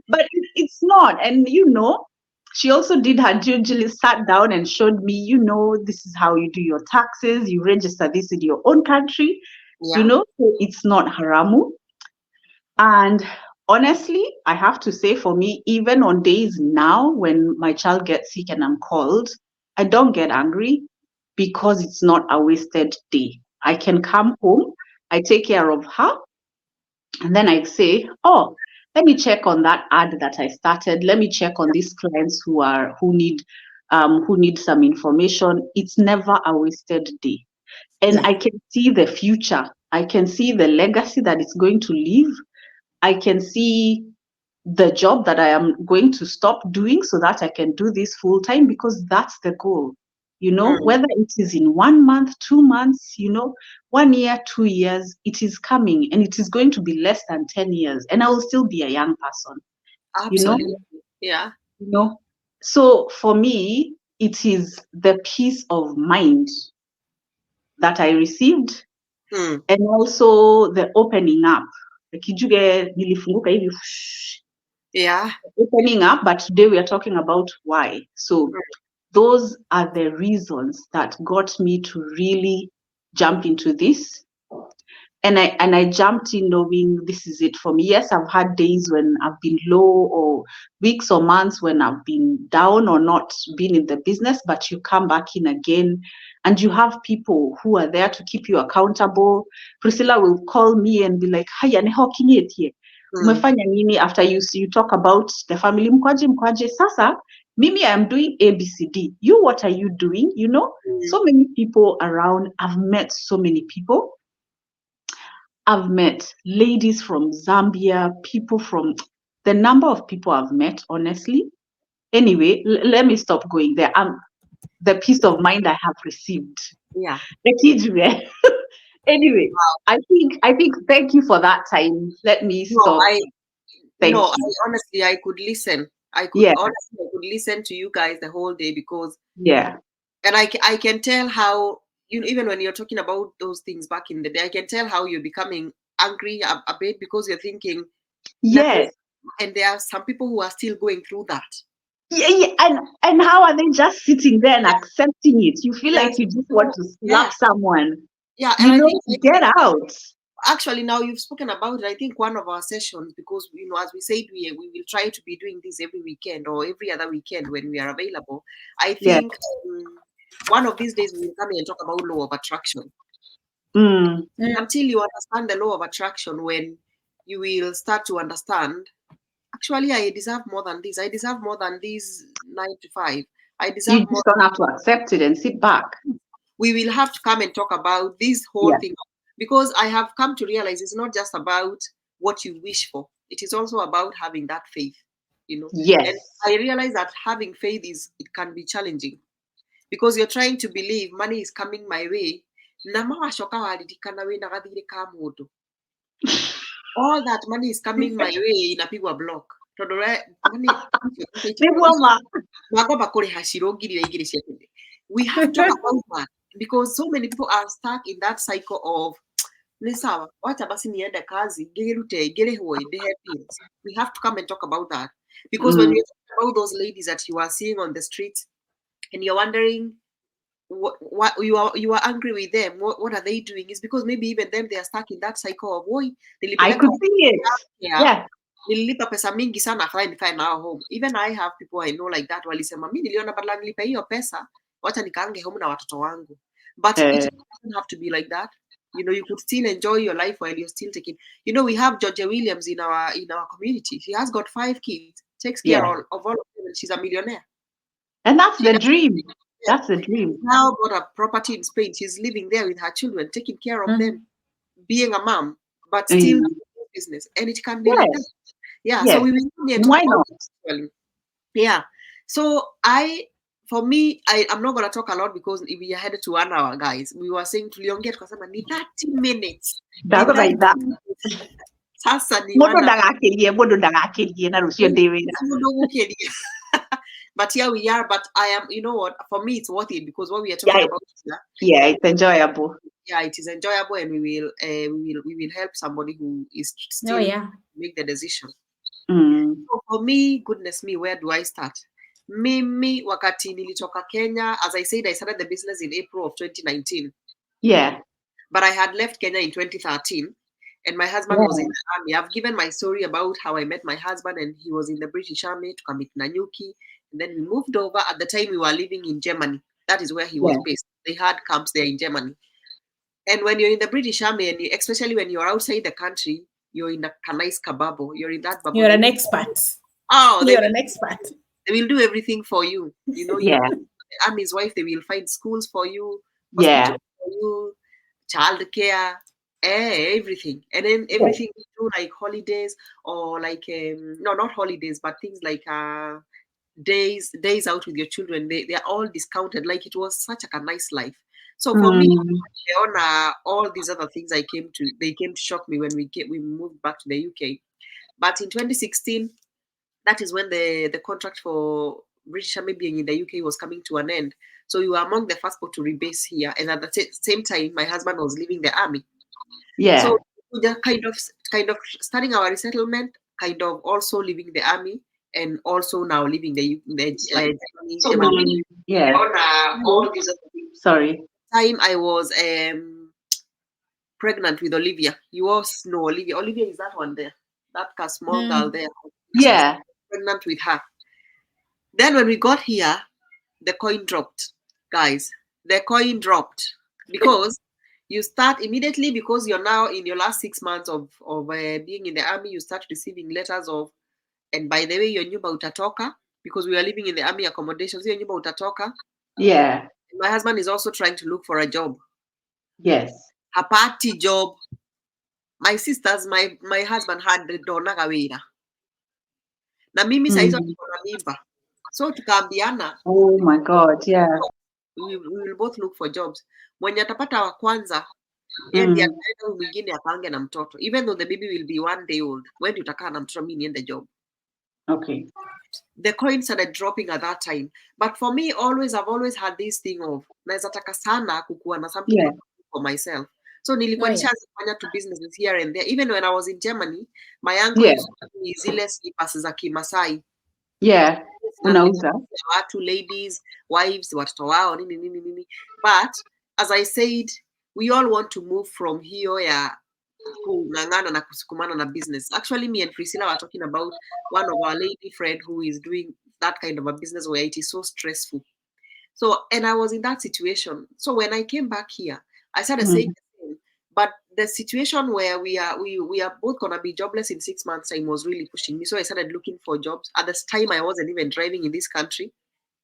But it's not. And you know, she also did her due diligence, sat down and showed me, you know, this is how you do your taxes. You register this in your own country, you know, so it's not haramu. And honestly, I have to say for me, even on days now when my child gets sick and I'm called, I don't get angry because it's not a wasted day. I can come home, I take care of her, and then I say, oh, let me check on that ad that I started. Let me check on these clients who need some information. It's never a wasted day. And I can see the future. I can see the legacy that it's going to leave. I can see the job that I am going to stop doing so that I can do this full time because that's the goal. you know, whether it is in 1 month, 2 months, you know, 1 year, 2 years, it is coming, and it is going to be less than 10 years, and I will still be a young person, you know, Absolutely. Yeah. you know. So for me, it is the peace of mind that I received, Mm. and also the opening up. Kijige nilifunguka hivi, Yeah. opening up, but today we are talking about why. So those are the reasons that got me to really jump into this. And I jumped in knowing this is it for me. Yes, I've had days when I've been low, or weeks or months when I've been down or not been in the business, but you come back in again, and you have people who are there to keep you accountable. Priscilla will call me and be like, "Haya, neho kinyetie. Mm. Umefanya nini?" After you talk about the family, mkwaje. Sasa, Mimi, I'm doing ABCD. You, what are you doing? You know, Mm. so many people around. I've met so many people. I've met ladies from Zambia, people from the number of people I've met, honestly. Anyway, let me stop going there. The peace of mind I have received. Yeah. Anyway, I think thank you for that time. Let me No, stop. Thank I you. honestly, I could listen. Yeah, I could listen to you guys the whole day because, yeah. and I can tell how, even when you're talking about those things back in the day, I can tell how you're becoming angry a bit because you're thinking, Yes. and there are some people who are still going through that. Yeah. And how are they just sitting there and accepting it? You feel Yes. like you just want So, to yeah, slap someone. yeah, and You I know, think get out. actually now you've spoken about it. I think one of our sessions, because as we said, we will try to be doing this every weekend or every other weekend when we are available. I Yeah. think one of these days we will come here and talk about law of attraction. Mm. Until you understand the law of attraction, when you will start to understand, actually I deserve more than this. I deserve more than this 9 to 5. I You deserve more. just don't have to accept it and sit back. We will have to come and talk about this whole Yeah. thing, because I have come to realize it's not just about what you wish for. It is also about having that faith. Yes. And I realize that having faith it can be challenging because you're trying to believe money is coming my way. All that money is coming my way inapigwa block. We have to talk about that because so many people are stuck in that cycle of ni sawa, wacha basi niende kazi, gere hoi, they have bills. We have to come and talk about that. Because when you're talking about those ladies that you are seeing on the streets and you're wondering what you are angry with them, what are they doing? It's because maybe even them they are stuck in that cycle of I could see it. Yeah. nililipa pesa mingi sana afadhali nikae nao home. Even I have people I know like that, walisema mimi niliona badala nilipe hiyo pesa wacha nikaange home na watoto wangu. But it doesn't have to be like that. You could still enjoy your life while you're still taking. We have Georgia Williams in our community. She has got 5 kids, takes care of all of them, and she's a millionaire. And that's She the does- dream. That's the dream. now got a property in Spain. She's living there with her children, taking care of them, being a mom, but still doing business. And it can be like that. Yeah. So Yes. we will talk Why about not? it actually. Yeah. So for me, I'm not gonna talk a lot because we are headed to 1 hour, guys. We were saying tuliongea tukasema ni 30 minutes. Ni That's like 30 that. minutes. Sasa ni Mundu 1 hour. ndagakirie na rucio ndiwira. But here we are. But I am, you know what? For me, it's worth it because what we are talking about here, Yeah, it's enjoyable. yeah, it is enjoyable, and we will help somebody who is still make the decision. So for me, goodness me, where do I start? Mimi wakati nilitoka Kenya, as I said, I started the business in April of 2019. Yeah. But I had left Kenya in 2013, and my husband was in the army. I've given my story about how I met my husband, and he was in the British Army to commit Nanyuki. And then we moved over. At the time, we were living in Germany. That is where he was based. They had camps there in Germany. And when you're in the British Army, and especially when you're outside the country, you're in a nice bubble. You're in that bubble. You're an expert. Oh, you're an expert. They will do everything for you. The army's wife, they will find schools for you, hospitals for you, child care, everything. And then everything we do, like holidays or like no, not holidays, but things like days out with your children, they are all discounted. Like, it was such a nice life. So for me, on all these other things they came to shock me when we moved back to the UK. But in 2016, that is when the contract for British Army being in the UK was coming to an end. So we were among the first people to rebase here, and at the same time, my husband was leaving the army. Yeah. So we just kind of starting our resettlement, kind of also leaving the army, and also now leaving the Germany. Yeah. All these other things. Sorry. Time I was pregnant with Olivia. You all know Olivia. Olivia is that one there, that small girl there. Yeah. Pregnant with her. Then when we got here, the coin dropped, guys. The coin dropped because you start immediately, because you're now in your last 6 months of being in the army. You start receiving letters of, and by the way, your nyumba utatoka, because we were living in the army accommodations. Your nyumba utatoka. Yeah. My husband is also trying to look for a job. Yes. Hapati job. My sisters, my husband had the donaga wira. Na mimi saizo niko na mimba. So tukaambiana, oh my God, yeah. We will both look for jobs. Mwenye atapata wa kwanza, ndiye ataenda mwingine apange na mtoto. Even though the baby will be 1 day old, when utakaa na mtoto, mimi niende job. Okay. The coins started dropping at that time. But for me, I've always had this thing of, naweza taka sana kukuwa na something for myself. So nilikuwa nishaanza kufanya tu businesses here and there. Even when I was in Germany, my uncle used to give me zile slippers za Kimasai. Yeah. Unauza. Watu, ladies, wives, watoto wao, nini. But as I said, we all want to move from here ya kung'ang'ana na kusukumana na business. Actually, me and Priscilla were talking about one of our lady friend who is doing that kind of a business where it is so stressful. So, and I was in that situation. So when I came back here, I started saying the same. But the situation where we are both gonna be jobless in 6 months' time was really pushing me. So I started looking for jobs. At this time, I wasn't even driving in this country.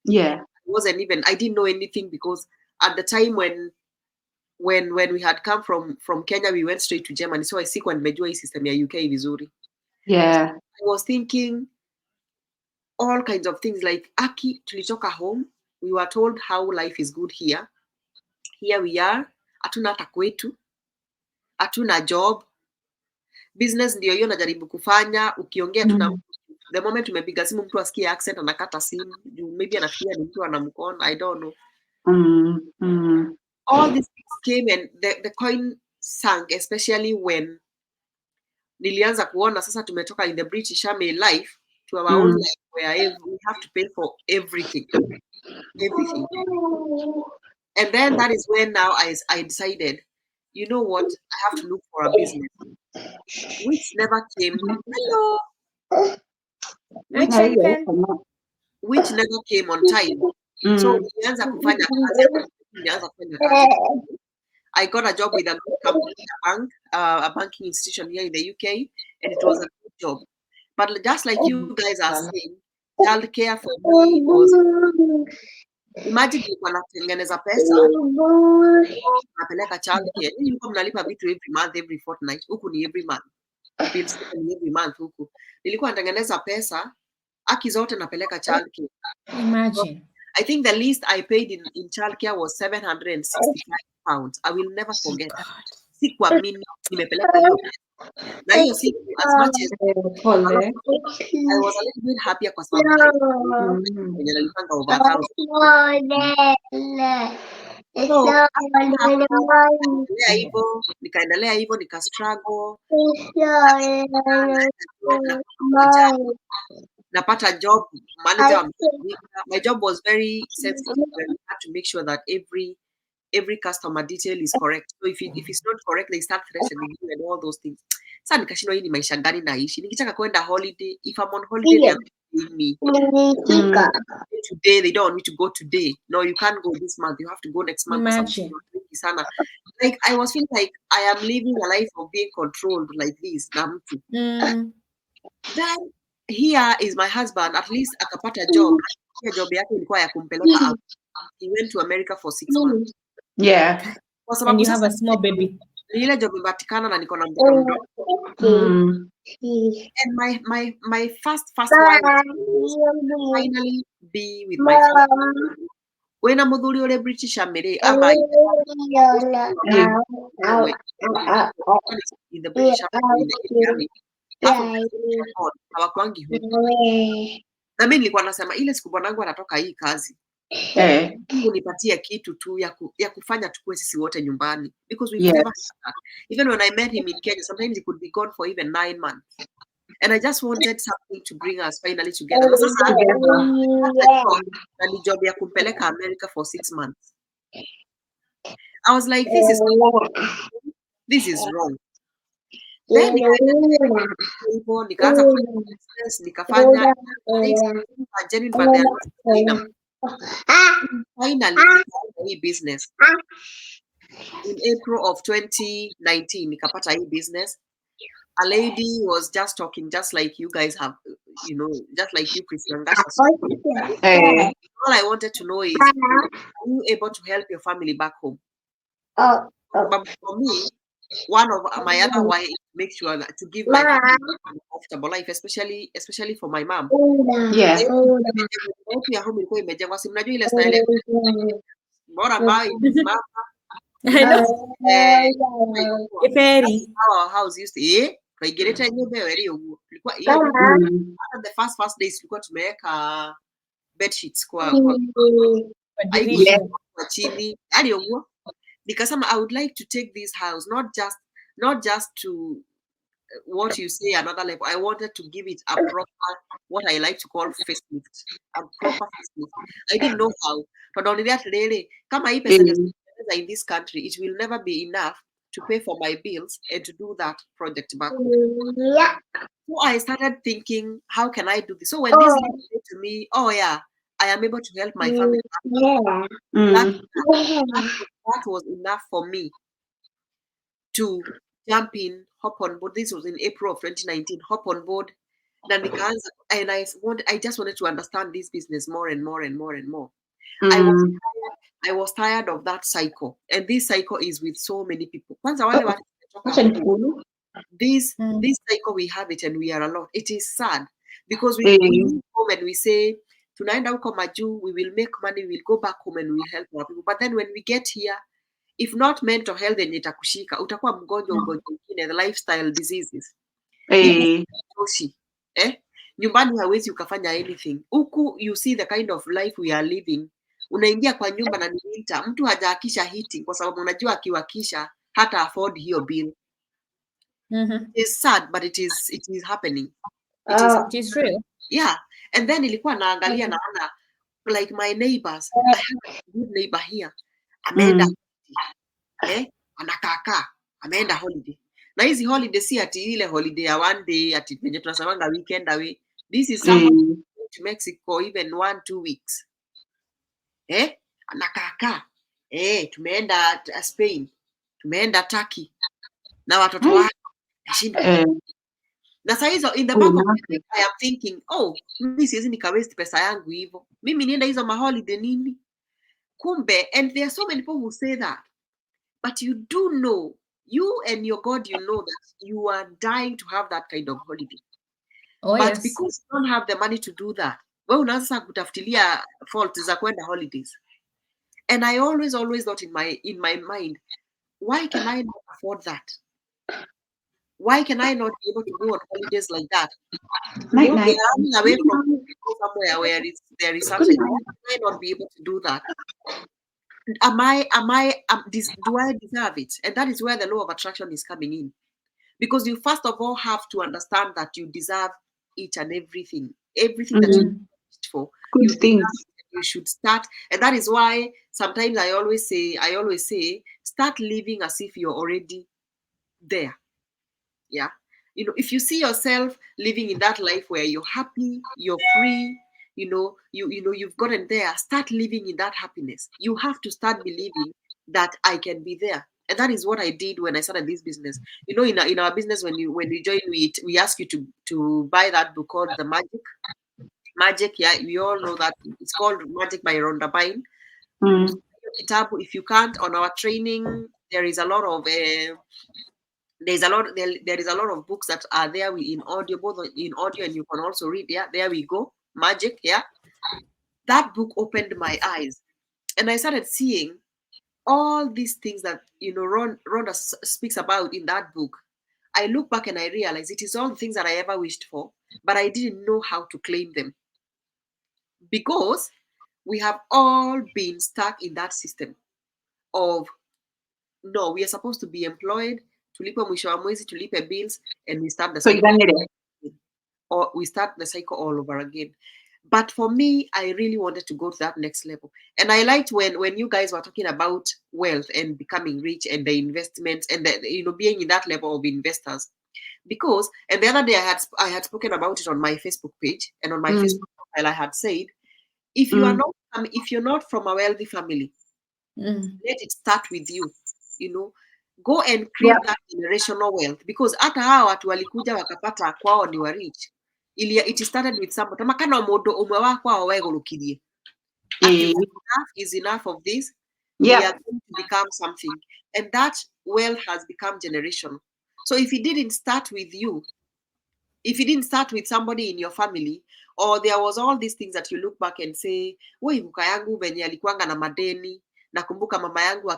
Yeah. I didn't know anything, because at the time when we had come from Kenya, we went straight to Germany. So I sikuwa nimejua hii system ya UK vizuri. Yeah. I was thinking all kinds of things, like, Aki, tulitoka home. We were told how life is good here. Here we are. Hatuna hata kwetu. Hatuna job. Business ndio hiyo najaribu kufanya. Ukiongea tu na the moment umepiga simu, mtu asikie accent, anakata simu. Maybe anafikiria ni mtu anamkona. I don't know. All these things came, and the coin sank, especially when nilianza kuona sasa tumetoka in the British Army life to our own life, where we have to pay for everything. And then that is when now I decided, you know what, I have to look for a business, which never came. Hello. Which never came on time. So nilianza kufanya kazi. I got a job with a good company, a banking institution here in the UK, and it was a good job. But just like you guys are saying, childcare for me was, imagine nilikuwa natengeneza pesa, napeleka childcare. Nilikuwa mnalipa vitu every month, every fortnight. Huku ni every month. Bills ni every month huku. Nilikuwa natengeneza pesa, aki zote napeleka childcare. Imagine. I think the least I paid in childcare was £765. I will never forget. Sikuamini nimepeleka hiyo pesa. Na hiyo siku, as much as I was a little bit happier kwa sababu kwenye nalipanga over 1,000. Nikaendelea hivyo, nika struggle. Napata job, manager. My job was very sensitive, and we had to make sure that every customer detail is correct. So if it's not correct, they start threatening you and all those things. Sasa nikashindwa, hii ni maisha gani naishi? Nikitaka kwenda holiday, if I'm on holiday, they are paying me. Today, they don't want me to go today. No, you can't go this month. You have to go next month. Imagine. Like, I was feeling like I am living a life of being controlled like this. Then here is my husband, at least akapata job. Hiyo job yake ilikuwa ya kumpeleka out. He went to America for 6 months. Yeah. Kwa sababu And you have a small baby. Ni ile job imepatikana na niko na mtoto mdogo. And my first wife was finally be with my family. Wena muthuri uri British amiri ama in the British Army hawakwangi huku. Na mimi nilikuwa nasema ile siku bwanangu anatoka hii kazi, Mungu nipatie kitu tu ya kufanya tukue sisi wote nyumbani, because we've never had that. Even when I met him in Kenya, sometimes he could be gone for even 9 months. And I just wanted something to bring us finally together. Na sasa ni job ya kumpeleka America for 6 months. I was like, this is wrong. Then nikaanza kufanya business, nikafanya genuine but they are not sustainable. Finally nikaanza hii business in April of 2019. Nikapata hii business. A lady was just talking, just like you guys have, just like you, Priscilla. All I wanted to know is, are you able to help your family back home? But for me, one of my other ways make sure that to give my family a comfortable life, especially for my mom. Yes. Ya home ilikuwa imejengwa, si mnajua ile style bora ambayo imesimama. I know. Our house used to kaigereta nyumba hiyo ile uguo. Ilikuwa the first days tulikuwa tumeweka bed sheets kwa chini. Hadi uguo. Nikasema I would like to take this house not just to what you say another level. I wanted to give it a proper, what I like to call facelift. A proper facelift. I didn't know how. But only that really, kama hii pesa in this country, it will never be enough to pay for my bills and to do that project back home. So I started thinking, how can I do this? So when this lady said to me, oh yeah, I am able to help my family. That was enough for me to jump in, hop on board. This was in April of 2019. Hop on board. Then and I just wanted to understand this business more and more and more and more. I was tired of that cycle, and this cycle is with so many people. This cycle, we have it, and we are a lot. It is sad because we move home and we say, tunaenda huko majuu, we will make money, we'll go back home and we'll help our people. But then when we get here, if not mental health yenye itakushika, utakuwa ugonjwa mwingine, the lifestyle diseases. Nyumbani hawezi ukafanya anything. Huku you see the kind of life we are living. Unaingia kwa nyumba na ni winter, mtu hajaakisha heating kwa sababu unajua akiwakisha hata afford hiyo bill. It is sad, but it is happening. It is real. Yeah. And then ilikuwa naangalia naona like my neighbors. I have a good neighbor here. Ameenda anakaka ameenda holiday. Na hizi holiday si ati ile holiday ya one day ati venye tunasemanga weekend away. This is someone to Mexico even 1-2 weeks. Anakaka. Tumeenda Spain. Tumeenda Turkey. Na watoto wake nashinda. Na saa hizo in the back of my head, I am thinking, mimi siwezi nika waste pesa yangu hivyo. Mimi nienda hizo maholiday nini? Kumbe, and there are so many people who say that. But you do know, you and your God, you know that you are dying to have that kind of holiday. But because you don't have the money to do that, wewe unaanza kutafutilia fault za kwenda holidays. And I always thought in my mind, why can I not afford that? Why can I not be able to go on holidays like that? Away from somewhere where there is sunshine. Why can I not be able to do that? Do I deserve it? And that is where the law of attraction is coming in. Because you first of all have to understand that you deserve each and everything that you wished for. Good things. You should start, and that is why sometimes I always say, start living as if you're already there. Yeah. If you see yourself living in that life where you're happy, you're free, you've gotten there, start living in that happiness. You have to start believing that I can be there. And that is what I did when I started this business. In our business, when you join, we ask you to buy that book called The Magic. Yeah, we all know that it's called Magic by Rhonda Byrne. If you can't, on our training there is a lot of there is a lot of books that are there in audio, both in audio and you can also read. Yeah, there we go. Magic. Yeah, that book opened my eyes, and I started seeing all these things that Rhonda speaks about in that book. I look back and I realize it is all the things that I ever wished for, but I didn't know how to claim them because we have all been stuck in that system of no, we are supposed to be employed, tulipe mwisho wa mwezi, tulipe bills, and we start the So cycle iganire. or we start the cycle all over again. But for me, I really wanted to go to that next level. And I liked when you guys were talking about wealth and becoming rich and the investments and being in that level of investors. Because and the other day I had spoken about it on my Facebook page and on my Facebook profile I had said if you're not from a wealthy family, let it start with you. Go and Yeah. create that generational wealth because hata hawa watu walikuja wakapata kwao ni wa rich. It started with somebody. Makana modo umwe wa kwao wegulukirie. Enough is enough of this. We are going to become something. And that wealth has become generational. So if it didn't start with you, if you didn't start with somebody in your family, or there was all these things that you look back and say, woi mka yangu venye alikuanga na madeni, nakumbuka mama yangu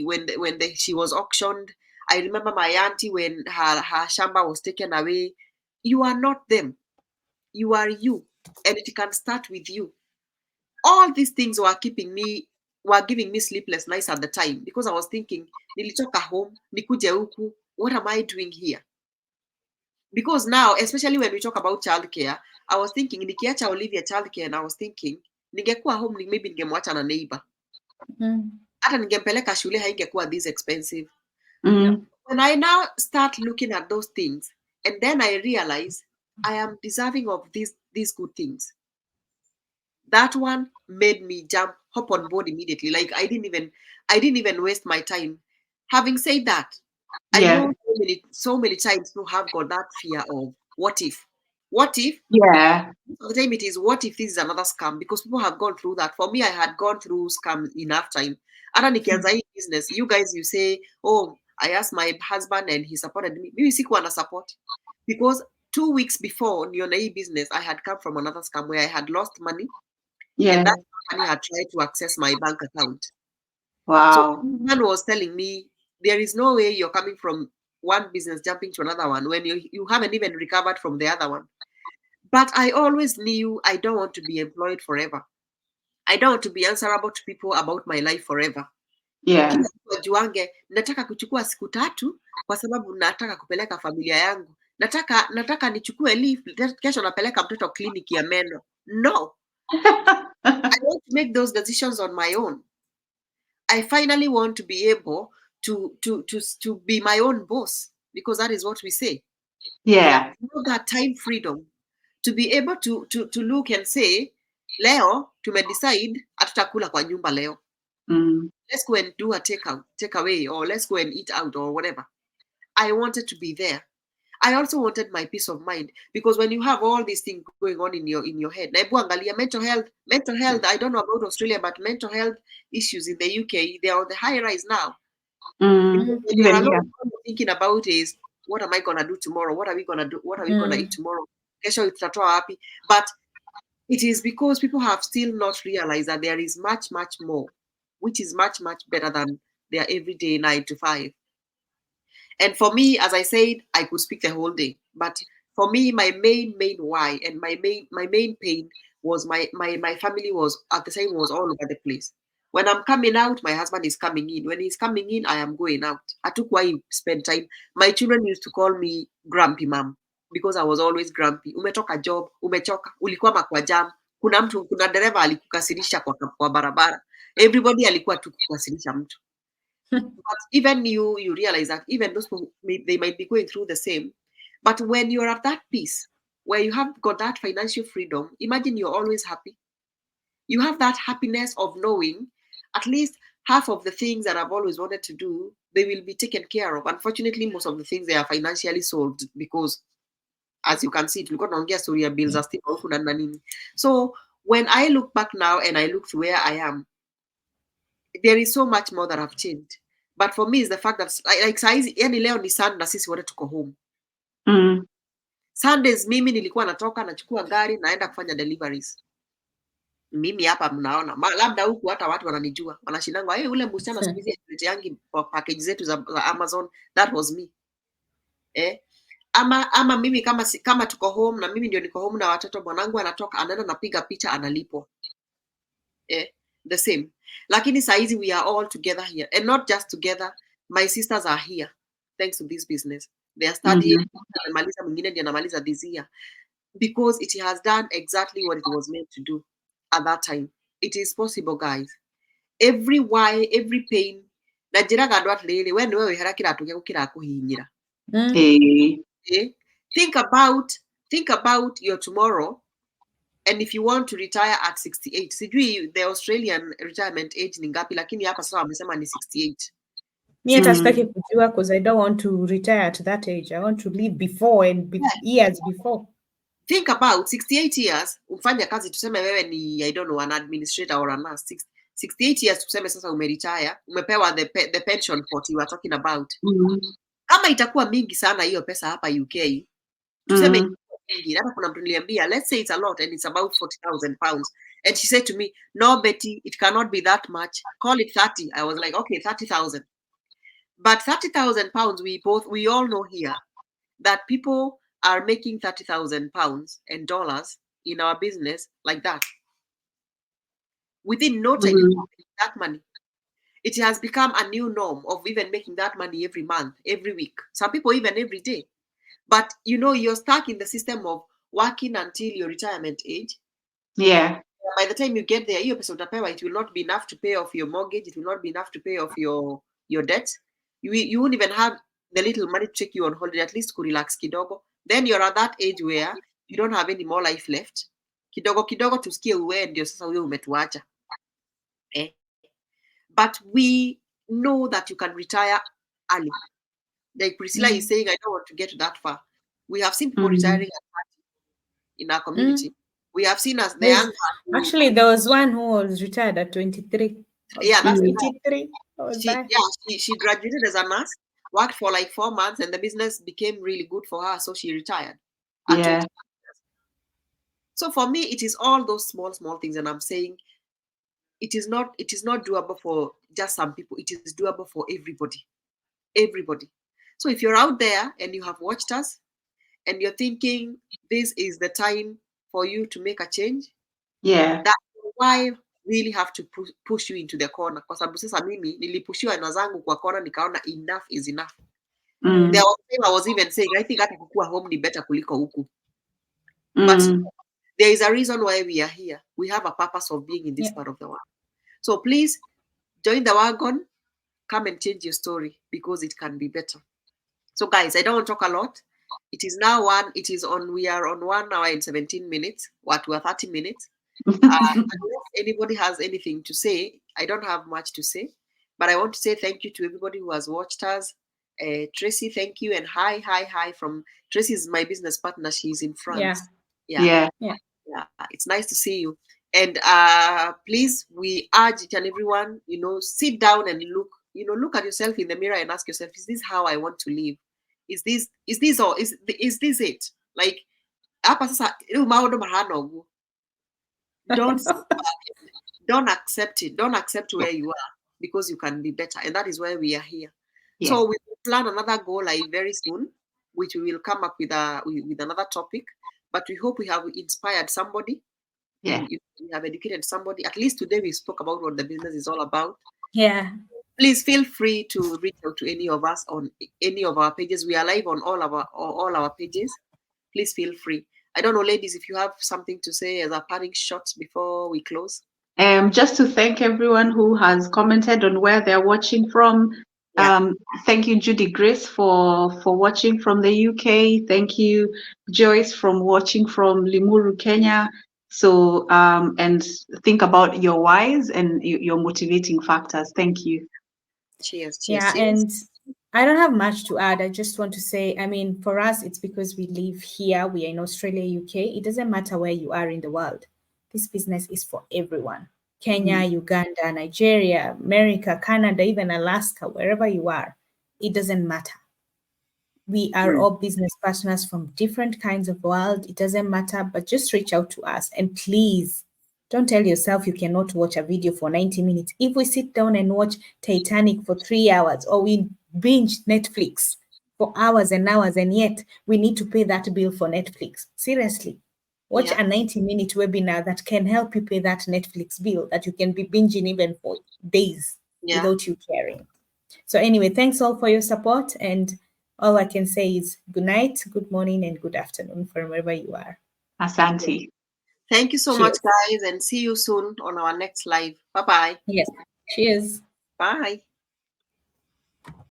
when she was auctioned. I remember my auntie when her shamba was taken away. You are not them. You are you. And it can start with you. All these things were giving me sleepless nights at the time because I was thinking, nilitoka home, nikuje huku, what am I doing here? Because now, especially when we talk about childcare, I was thinking, nikiacha Olivia childcare, and I was thinking, ningekuwa home, maybe ningemwacha na neighbor. Hata ningempeleka shule haingekuwa this expensive. When I now start looking at those things, and then I realize I am deserving of these good things. That one made me hop on board immediately. Like I didn't even waste my time. Having said that, I know so many times people have got that fear of what if? What if? Yeah. Most of the time it is what if this is another scam because people have gone through that. For me, I had gone through scam enough time. Hata nikianza hii business, you guys, you say, oh, I asked my husband and he supported me. Mimi sikuwa na support because 2 weeks before niona hii business, I had come from another scam where I had lost money. Yeah. And that company had tried to access my bank account. Wow. So man was telling me, there is no way you're coming from one business jumping to another one when you haven't even recovered from the other one. But I always knew I don't want to be employed forever. I don't want to be answerable to people about my life forever. Yeah. Kila mtu ajuange, nataka kuchukua siku 3 kwa sababu nataka kupeleka familia yangu. Nataka nichukue leave, kesho napeleka mtoto kliniki ya meno. No. I want to make those decisions on my own. I finally want to be able to be my own boss because that is what we say. Yeah. That time freedom to be able to look and say, leo tumedecide hatutakula kwa nyumba leo. Let's go and do a takeaway, or let's go and eat out or whatever. I wanted to be there. I also wanted my peace of mind because when you have all these things going on in your head, mental health, I don't know about Australia, but mental health issues in the UK, they are on the high rise now. You're alone, thinking about is, what am I gonna do tomorrow? What are we gonna do? What are we gonna eat tomorrow? Happy. But it is because people have still not realized that there is much, much more, which is much, much better than their everyday 9 to 5. And for me, as I said, I could speak the whole day. But for me, my main why and my main pain was my family was at the time was all over the place. When I'm coming out, my husband is coming in. When he's coming in, I am going out. I took why you spend time. My children used to call me grumpy mom because I was always grumpy. Umetoka job, umechoka, ulikwama kwa jam. Kuna dereva alikukasirisha kwa barabara. Everybody alikuwa tu kukasirisha mtu. But even you realize that even those people, they might be going through the same. But when you're at that peace, where you have got that financial freedom, imagine you're always happy. You have that happiness of knowing at least half of the things that I've always wanted to do, they will be taken care of. Unfortunately, most of the things, they are financially solved because, as you can see, bills are still open. So when I look back now and I look to where I am, there is so much more that I've changed. But for me, it's the fact that like saizi, yani leo ni Sunday na sisi wote tuko home. Sundays mimi nilikuwa natoka nachukua gari naenda kufanya deliveries. Mimi hapa mnaona labda huku hata watu wananijua, wanashindanga hey, ule msichana siku hizi yangi package zetu za Amazon. That was me. Ama mimi kama tuko home na mimi ndio niko home na watoto, mwanangu anatoka anaenda napiga picha analipwa. The same. Lakini saizi we are all together here, and not just together. My sisters are here thanks to this business. They are studying. Anamaliza mwingine ndiye anamaliza this year, because it has done exactly what it was meant to do at that time. It is possible, guys. Every why, every pain. Najiraga andu atiriri, we niwe wihera kiratu giaku kirakuhinyira. Think about your tomorrow. And if you want to retire at 68, sijui the Australian retirement age ni ngapi, lakini hapa sasa wamesema ni 68. Me hata sitaki kujua, because I don't want to retire at that age. I want to live before and years before. Think about 68 years, ufanya kazi, tuseme wewe ni, I don't know, an administrator or a nurse. 68 years tuseme sasa umeretire, umepewa the pension pot you are talking about. Kama itakuwa mingi sana hiyo pesa hapa UK, tuseme mingi, hata kuna mtu niliambia, let's say it's a lot and it's about 40,000 pounds. And she said to me, no Betty, it cannot be that much. Call it 30. I was like, okay, 30,000. But 30,000 pounds, we all know here that people are making 30,000 pounds and dollars in our business like that. Within no time, you make that money. It has become a new norm of even making that money every month, every week. Some people even every day. But you're stuck in the system of working until your retirement age. Yeah. By the time you get there, it will not be enough to pay off your mortgage. It will not be enough to pay off your debt. You won't even have the little money to take you on holiday, at least to relax kidogo. Then you're at that age where you don't have any more life left. Kidogo kidogo tusikie uwe ndio sasa wewe umetuacha. But we know that you can retire early. Like Priscilla is saying, I don't want to get that far. We have seen people retiring at 30 in our community. We have seen as the young. Actually, there was one who was retired at 23. Yeah, that's 23. She graduated as a nurse, worked for like 4 months, and the business became really good for her, so she retired. Yeah. So for me, it is all those small things, and I'm saying it is not doable for just some people. It is doable for everybody. Everybody. So if you're out there and you have watched us and you're thinking this is the time for you to make a change, that's why really have to push you into the corner. Kwa sababu sasa mimi nilipushiwa na zangu kwa corner, nikaona enough is enough. There was time I was even saying I think hata kukua home ni better kuliko huku. But there is a reason why we are here. We have a purpose of being in this part of the world. So please join the wagon, come and change your story, because it can be better. So guys, I don't want to talk a lot. It is now we are on 1 hour and 17 minutes. We are 30 minutes. Unless anybody has anything to say, I don't have much to say, but I want to say thank you to everybody who has watched us. Tracy, thank you, and hi from Tracy is my business partner. She's in France. Yeah. It's nice to see you. And please, we urge each and everyone, sit down and look at yourself in the mirror and ask yourself, is this how I want to live? Is this it? Like, don't accept it. Don't accept where you are, because you can be better. And that is why we are here. Yeah. So we will plan another go live very soon, which we will come up with another topic. But we hope we have inspired somebody. Yeah. We have educated somebody. At least today we spoke about what the business is all about. Yeah. Please feel free to reach out to any of us on any of our pages. We are live on all our pages. Please feel free. I don't know, ladies, if you have something to say as a parting shot before we close. Just to thank everyone who has commented on where they're watching from. Yeah. Thank you, Judy Grace, for watching from the UK. Thank you, Joyce, from watching from Limuru, Kenya. So, and think about your whys and your motivating factors. Thank you. Cheers. Yeah, and I don't have much to add. I just want to say, I mean, for us, it's because we live here. We are in Australia, UK. It doesn't matter where you are in the world. This business is for everyone. Kenya, Uganda, Nigeria, America, Canada, even Alaska, wherever you are, it doesn't matter. We are all business partners from different kinds of world. It doesn't matter, but just reach out to us. And please, don't tell yourself you cannot watch a video for 90 minutes. If we sit down and watch Titanic for 3 hours, or we binge Netflix for hours and hours, and yet we need to pay that bill for Netflix. Seriously. Watch a 90-minute webinar that can help you pay that Netflix bill that you can be binging even for days without you caring. So anyway, thanks all for your support. And all I can say is good night, good morning, and good afternoon from wherever you are. Asante. Thank you so much, guys, and see you soon on our next live. Bye-bye. Yes. Cheers. Bye.